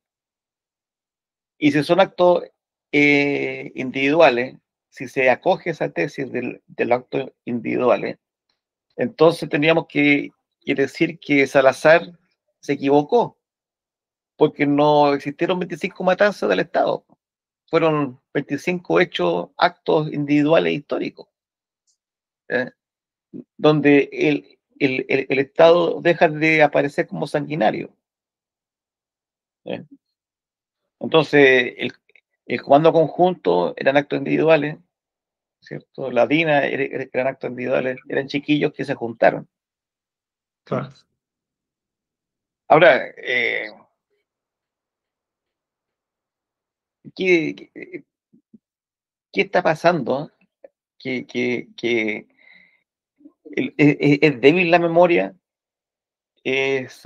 A: Y si son actos individuales, si se acoge esa tesis del acto individual, entonces tendríamos que decir que Salazar se equivocó, porque no existieron 25 matanzas del Estado, fueron 25 hechos, actos individuales históricos, ¿eh? Donde el Estado deja de aparecer como sanguinario, ¿eh? Entonces, el comando conjunto eran actos individuales, ¿cierto? La DINA eran actos individuales, eran chiquillos que se juntaron.
B: Claro.
A: Ahora, ¿qué, qué está pasando? Que es débil la memoria, es,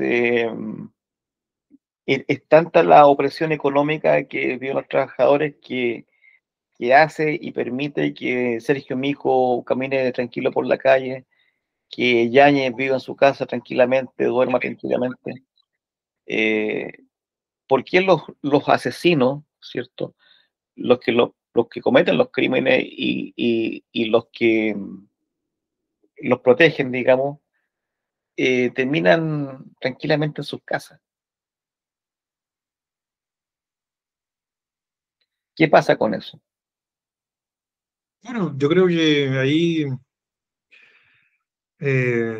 A: es tanta la opresión económica que viven los trabajadores que hace y permite que Sergio Mico camine tranquilo por la calle, que Yáñez viva en su casa tranquilamente, duerma tranquilamente. Eh, ¿Por qué los asesinos, ¿cierto? Los que cometen los crímenes y los que los protegen, digamos, terminan tranquilamente en sus casas? ¿Qué pasa con eso?
B: Bueno, yo creo que ahí eh,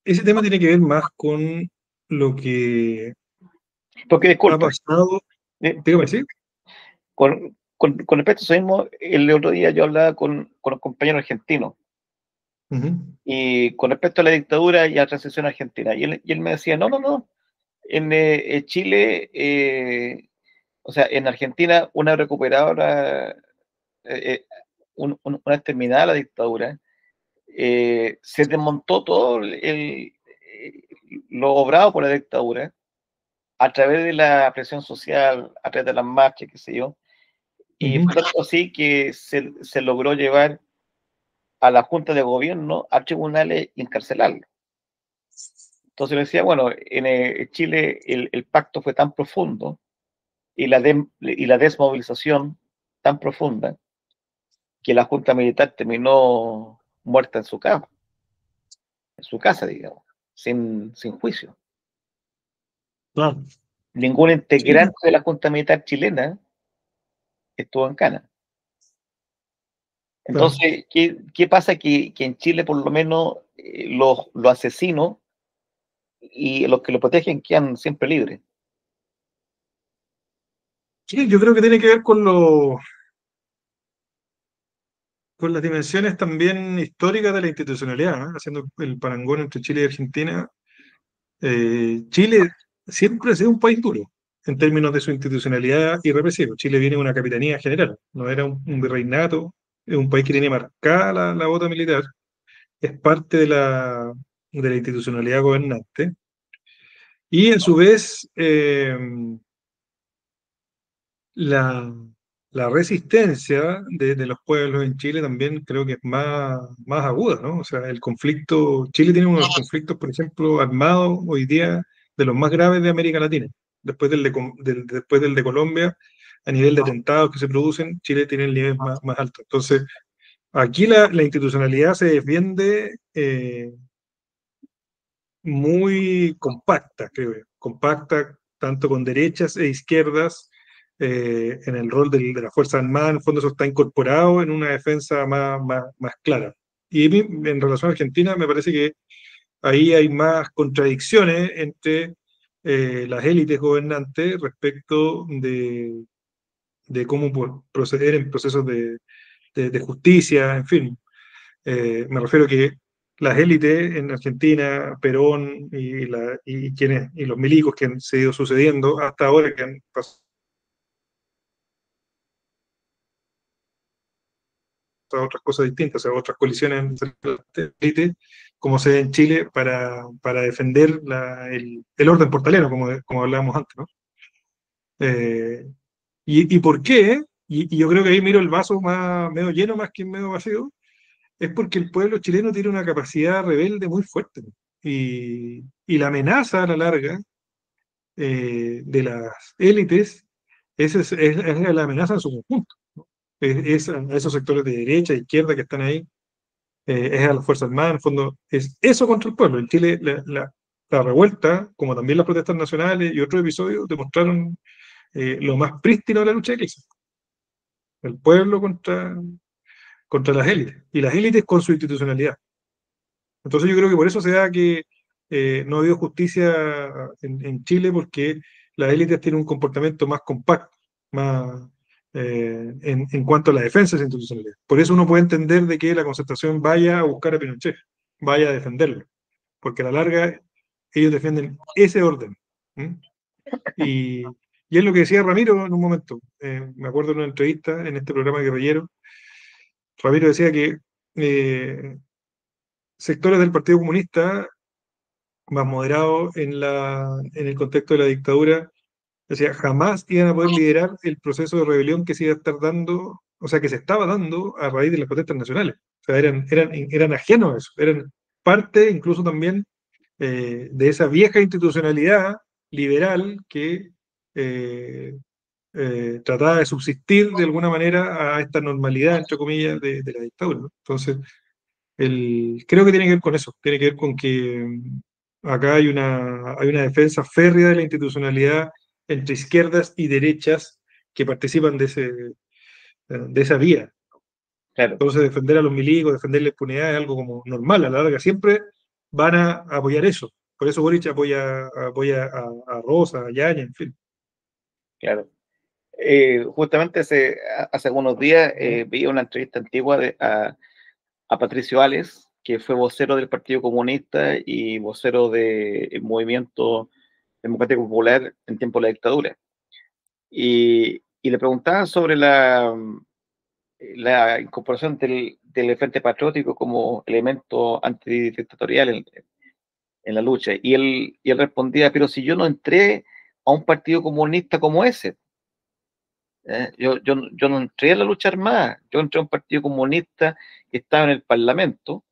B: ese tema tiene que ver más con lo que
A: Porque,
B: ha
A: disculpa,
B: pasado.
A: eh,
B: Dígame, sí.
A: con respecto a eso mismo, el otro día yo hablaba con un compañero argentino,
B: Ujú,
A: y con respecto a la dictadura y a la transición argentina, y él me decía, no, no, no, en Chile, o sea, en Argentina, una recuperadora, una vez terminada la dictadura, se desmontó todo lo obrado por la dictadura a través de la presión social, a través de las marchas, qué sé yo, y
B: ujú,
A: fue tanto así que se logró llevar a la Junta de Gobierno a tribunales y encarcelarlo. Entonces le decía, bueno, en Chile el pacto fue tan profundo y la desmovilización tan profunda que la Junta Militar terminó muerta en su casa, digamos, sin juicio.
B: claro.
A: Ningún
B: Sí,
A: integrante de la Junta Militar chilena estuvo en Cana.
B: claro.
A: Entonces, ¿qué pasa? Que en Chile, por lo menos, los asesinos y los que lo protegen quedan siempre libres.
B: Sí, yo creo que tiene que ver con las dimensiones también históricas de la institucionalidad, ¿no? Haciendo el parangón entre Chile y Argentina. Chile siempre ha sido un país duro en términos de su institucionalidad y represivo. Chile viene de una capitanía general, no era un virreinato, es un país que tiene marcada la bota militar, es parte de la institucionalidad gobernante. Y a su vez, la, la resistencia de los pueblos en Chile también creo que es más aguda, ¿no? O sea, el conflicto, Chile tiene uno de los conflictos, por ejemplo, armados hoy día de los más graves de América Latina. Después del de Colombia, a nivel de atentados que se producen, Chile tiene el nivel más alto. Entonces, aquí la institucionalidad se defiende muy compacta, creo yo. Compacta tanto con derechas e izquierdas en el rol de la Fuerza Armada, en el fondo eso está incorporado en una defensa más clara. Y en relación a Argentina, me parece que ahí hay más contradicciones entre las élites gobernantes respecto de cómo proceder en procesos de justicia, en fin. Me refiero a que las élites en Argentina, Perón y los milicos que han seguido sucediendo hasta ahora, que han pasado otras cosas distintas, o sea, otras colisiones entre las élites, como se ve en Chile, para defender el orden portalero, como hablábamos antes, ¿no? Eh, y por qué? Y yo creo que ahí miro el vaso más medio lleno más que medio vacío, es porque el pueblo chileno tiene una capacidad rebelde muy fuerte. Y la amenaza a la larga de las élites es la amenaza en su conjunto. es a esos sectores de derecha, izquierda que están ahí, es a las Fuerzas Armadas, en el fondo, es eso contra el pueblo. En Chile, la revuelta, como también las protestas nacionales y otros episodios, demostraron lo más prístino de la lucha de clases. El pueblo contra las élites, y las élites con su institucionalidad. Entonces yo creo que por eso se da que no ha habido justicia en Chile, porque las élites tienen un comportamiento más compacto, más en cuanto a la defensa de esa institucionalidad. Por eso uno puede entender de que la concertación vaya a buscar a Pinochet, vaya a defenderlo, porque a la larga ellos defienden ese orden. ¿Mm? Y es lo que decía Ramiro en un momento. Me acuerdo de una entrevista en este programa guerrillero. Ramiro decía que sectores del Partido Comunista más moderados en el contexto de la dictadura, decía, jamás iban a poder liderar el proceso de rebelión que se iba a estar dando, o sea, que se estaba dando a raíz de las protestas nacionales. O sea, eran ajenos a eso, eran parte incluso también de esa vieja institucionalidad liberal que eh, trataba de subsistir de alguna manera a esta normalidad, entre comillas, de la dictadura, ¿no? Entonces, creo que tiene que ver con eso, tiene que ver con que acá hay una defensa férrea de la institucionalidad entre izquierdas y derechas que participan de esa vía.
A: Claro,
B: Entonces, defender a los milicos, defender la impunidad es algo como normal, a la larga siempre van a apoyar eso. Por eso Boric apoya a Rosa, a Yaña, en fin.
A: claro. Justamente hace algunos días vi una entrevista antigua a Patricio Ales, que fue vocero del Partido Comunista y vocero del Movimiento Democrático Popular en tiempo de la dictadura. Y le preguntaban sobre la incorporación del Frente Patriótico como elemento antidictatorial en la lucha. Y él respondía, pero si yo no entré a un partido comunista como ese, yo no entré a la lucha armada, yo entré a un partido comunista que estaba en el Parlamento,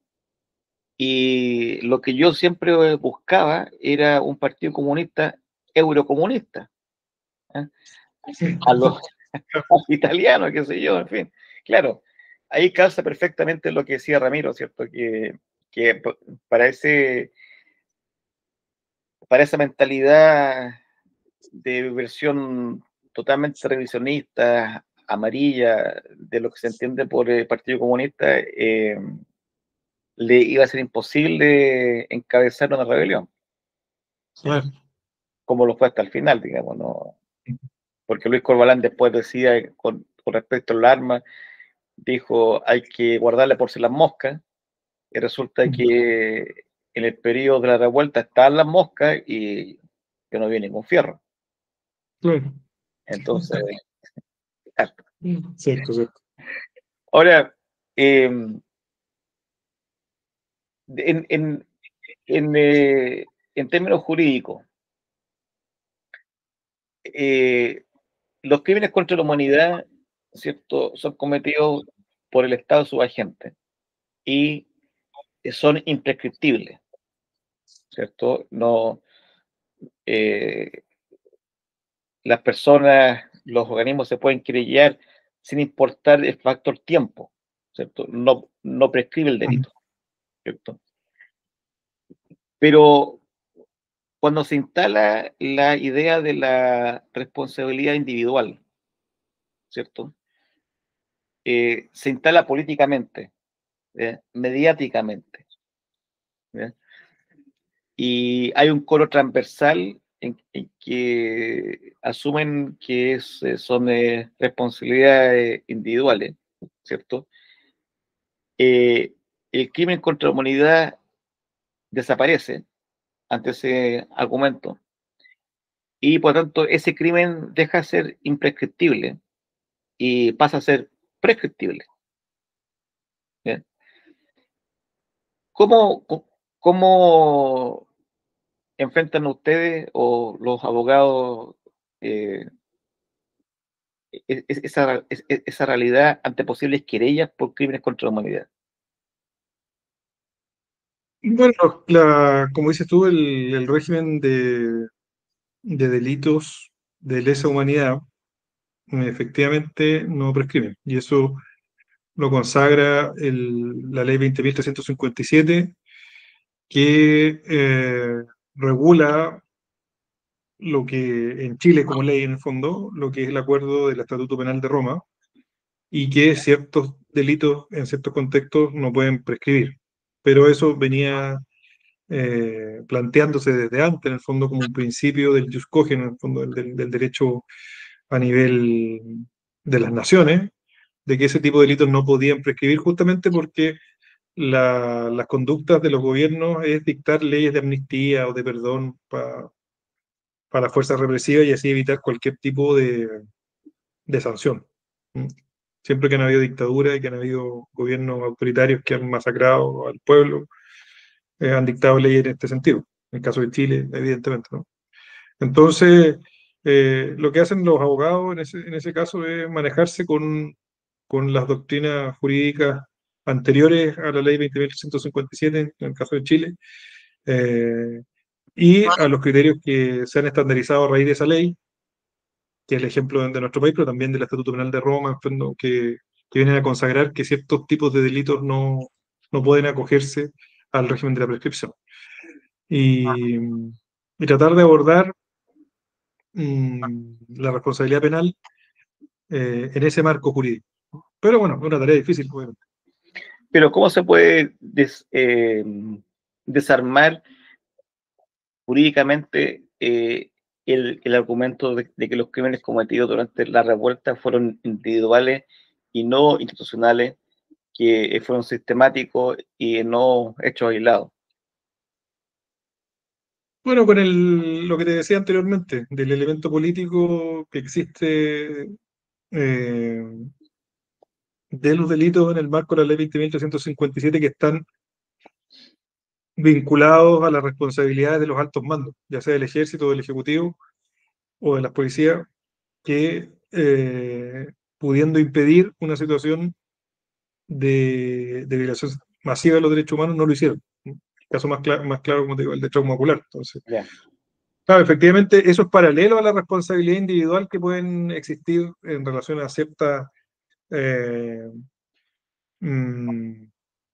A: y lo que yo siempre buscaba era un partido comunista eurocomunista, ¿eh? A los italianos, qué sé yo, en fin. Claro, ahí calza perfectamente lo que decía Ramiro, ¿cierto? Que para, para esa mentalidad de versión totalmente revisionista, amarilla, de lo que se entiende por el Partido Comunista, le iba a ser imposible encabezar una rebelión,
B: Claro.
A: como lo fue hasta el final, digamos, ¿no? Porque Luis Corbalán después decía, con respecto al arma, dijo, hay que guardarle por si las moscas, y resulta que en el periodo de la revuelta estaban las moscas y que no viene ningún fierro.
B: Claro.
A: Entonces, claro.
B: Cierto, cierto.
A: Ahora, en, en, en, en términos jurídicos, los crímenes contra la humanidad, ¿cierto?, son cometidos por el Estado subagente y son imprescriptibles, ¿cierto? No, eh, las personas, los organismos se pueden querellar sin importar el factor tiempo, ¿cierto? No prescribe el delito, ¿cierto? Pero cuando se instala la idea de la responsabilidad individual, ¿cierto? Se instala políticamente, mediáticamente, ¿ya? Y hay un coro transversal en que asumen que son responsabilidades individuales, ¿cierto? El crimen contra la humanidad desaparece ante ese argumento y por tanto ese crimen deja de ser imprescriptible y pasa a ser prescriptible. ¿Ya? ¿Cómo, cómo enfrentan ustedes o los abogados eh, esa realidad ante posibles querellas por crímenes contra la humanidad?
B: Bueno, como dices tú, el régimen de delitos de lesa humanidad efectivamente no prescriben. Y eso lo consagra la ley 20.357, que regula lo que en Chile como ley en el fondo, lo que es el acuerdo del Estatuto Penal de Roma, y que ciertos delitos en ciertos contextos no pueden prescribir. Pero eso venía planteándose desde antes, en el fondo, como un principio del jus cogens, en el fondo, del derecho a nivel de las naciones, de que ese tipo de delitos no podían prescribir justamente porque las conductas de los gobiernos es dictar leyes de amnistía o de perdón para las fuerzas represivas y así evitar cualquier tipo de sanción. ¿Mm? Siempre que han habido dictaduras y que han habido gobiernos autoritarios que han masacrado al pueblo, han dictado leyes en este sentido. En el caso de Chile, evidentemente, ¿no? Entonces, lo que hacen los abogados en ese caso es manejarse con las doctrinas jurídicas anteriores a la ley 20.357, en el caso de Chile, eh, y a los criterios que se han estandarizado a raíz de esa ley, que es el ejemplo de nuestro país, pero también del Estatuto Penal de Roma, en fondo, que vienen a consagrar que ciertos tipos de delitos no pueden acogerse al régimen de la prescripción. Y tratar de abordar la responsabilidad penal en ese marco jurídico. Pero bueno, es una tarea difícil, obviamente.
A: Pero ¿cómo se puede desarmar jurídicamente el argumento de que los crímenes cometidos durante la revuelta fueron individuales y no institucionales, que fueron sistemáticos y no hechos aislados?
B: Bueno, con lo que te decía anteriormente, del elemento político que existe eh, de los delitos en el marco de la ley 20.357 que están vinculados a las responsabilidades de los altos mandos, ya sea del ejército, del ejecutivo o de las policías, que pudiendo impedir una situación de violación masiva de los derechos humanos, no lo hicieron. El caso más claro, como te digo, el de trauma ocular. Entonces,
A: Yeah.
B: claro, efectivamente, eso es paralelo a la responsabilidad individual que pueden existir en relación a ciertas eh, mm,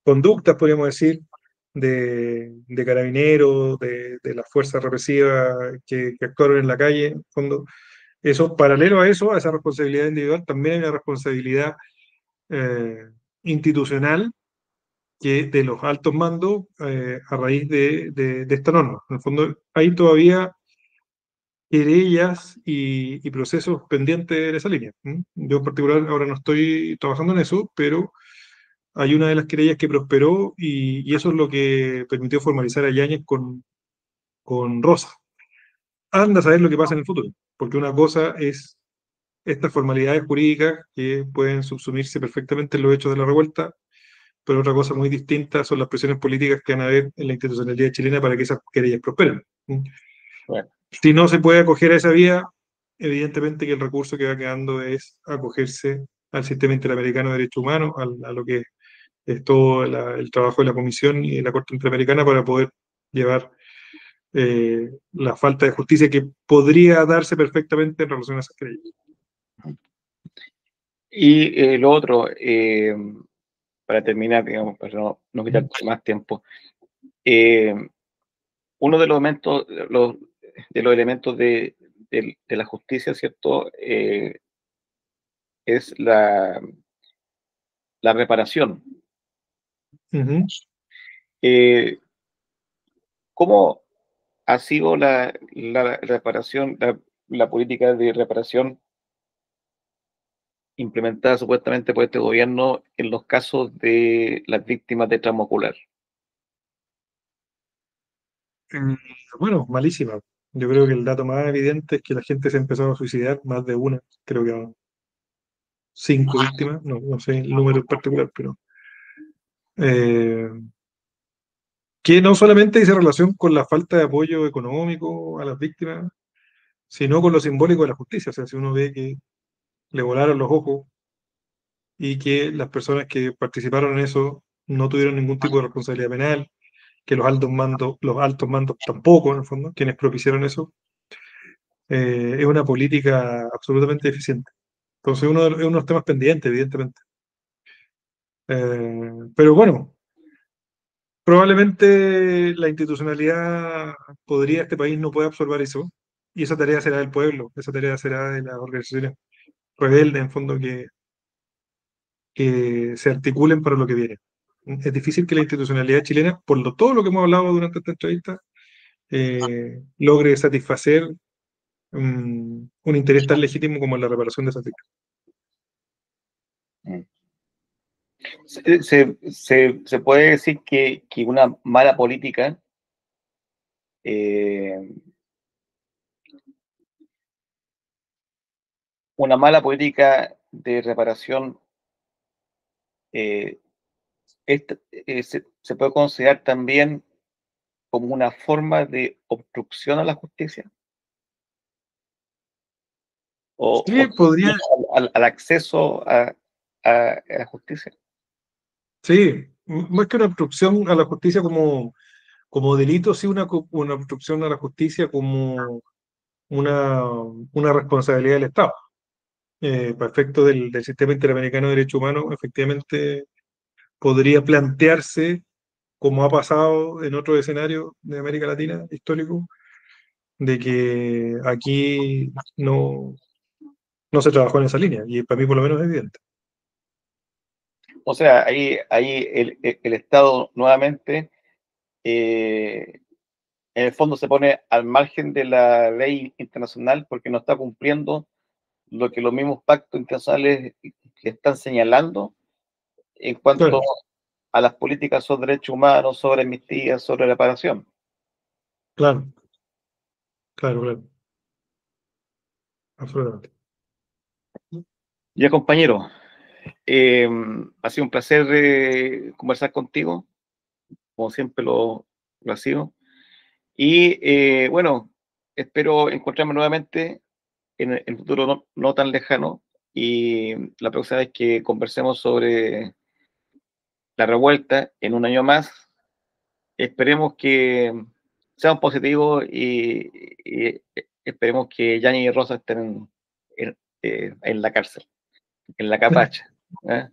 B: conductas, podríamos decir, de carabineros, de las fuerzas represivas que actuaron en la calle. En el fondo, eso, paralelo a eso, a esa responsabilidad individual, también hay una responsabilidad eh, institucional que de los altos mandos a raíz de esta norma. En el fondo, hay todavía querellas y procesos pendientes en esa línea. Yo en particular ahora no estoy trabajando en eso, pero hay una de las querellas que prosperó y eso es lo que permitió formalizar a Yáñez con Rosa. Anda a saber lo que pasa en el futuro, porque una cosa es estas formalidades jurídicas que pueden subsumirse perfectamente en los hechos de la revuelta, pero otra cosa muy distinta son las presiones políticas que van a haber en la institucionalidad chilena para que esas querellas prosperen.
A: Bueno,
B: Si no se puede acoger a esa vía, evidentemente que el recurso que va quedando es acogerse al sistema interamericano de derechos humanos, a lo que es todo el trabajo de la Comisión y de la Corte Interamericana para poder llevar la falta de justicia que podría darse perfectamente en relación a esas querellas.
A: y lo otro, para terminar, digamos, para no quitar más tiempo, eh, uno de los elementos, de los elementos de la justicia, ¿cierto? Es la reparación.
B: Ujú.
A: Eh, ¿Cómo ha sido la reparación, la política de reparación implementada supuestamente por este gobierno en los casos de las víctimas de trauma ocular?
B: Mm, Bueno, malísima. Yo creo que el dato más evidente es que la gente se empezó a suicidar, más de una, creo que 5 víctimas, no sé el número en particular, pero eh, que no solamente dice relación con la falta de apoyo económico a las víctimas, sino con lo simbólico de la justicia. O sea, si uno ve que le volaron los ojos y que las personas que participaron en eso no tuvieron ningún tipo de responsabilidad penal, que los altos mandos tampoco, en el fondo, quienes propiciaron eso, es una política absolutamente deficiente. Entonces, uno de los temas pendientes, evidentemente. Pero bueno, probablemente la institucionalidad este país no puede absorber eso, y esa tarea será del pueblo, esa tarea será de las organizaciones rebeldes, en fondo, que se articulen para lo que viene. Es difícil que la institucionalidad chilena, todo lo que hemos hablado durante esta entrevista, logre satisfacer un interés tan legítimo como la reparación de esas víctimas.
A: Se puede decir que una mala política de reparación se puede considerar también como una forma de obstrucción a la justicia
B: Sí, podría,
A: al acceso a la justicia.
B: sí, más que una obstrucción a la justicia como delito, sí una obstrucción a la justicia como una responsabilidad del Estado. Para efecto del sistema interamericano de derechos humanos, efectivamente podría plantearse, como ha pasado en otros escenarios de América Latina histórico, de que aquí no se trabajó en esa línea, y para mí por lo menos es evidente.
A: O sea, ahí el Estado nuevamente, en el fondo, se pone al margen de la ley internacional porque no está cumpliendo lo que los mismos pactos internacionales le están señalando en cuanto
B: Claro,
A: a las políticas sobre derechos humanos, sobre amnistía, sobre reparación.
B: claro, claro, absolutamente.
A: Ya, compañero, ha sido un placer conversar contigo, como siempre lo ha sido. Y bueno, espero encontrarme nuevamente en el futuro no tan lejano, y la próxima vez que conversemos sobre la revuelta en un año más, esperemos que sean positivos y esperemos que Yanni y Rosa estén en la cárcel, en la capacha. ¿Eh?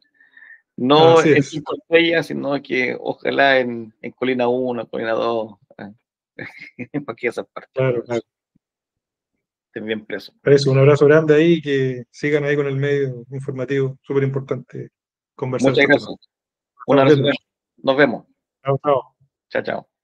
A: No
B: Así
A: en
B: es,
A: Cinco Estrellas, sino que ojalá en Colina 1, Colina 2, en cualquiera de esas partes.
B: claro, claro.
A: Estén bien presos.
B: Eso, un abrazo grande ahí y que sigan ahí con el medio informativo, súper importante conversar
A: Muchas
B: estos temas.
A: gracias. Un
B: Estamos
A: abrazo.
B: viendo.
A: Nos vemos.
B: Chao, chao.
A: Chao, chao.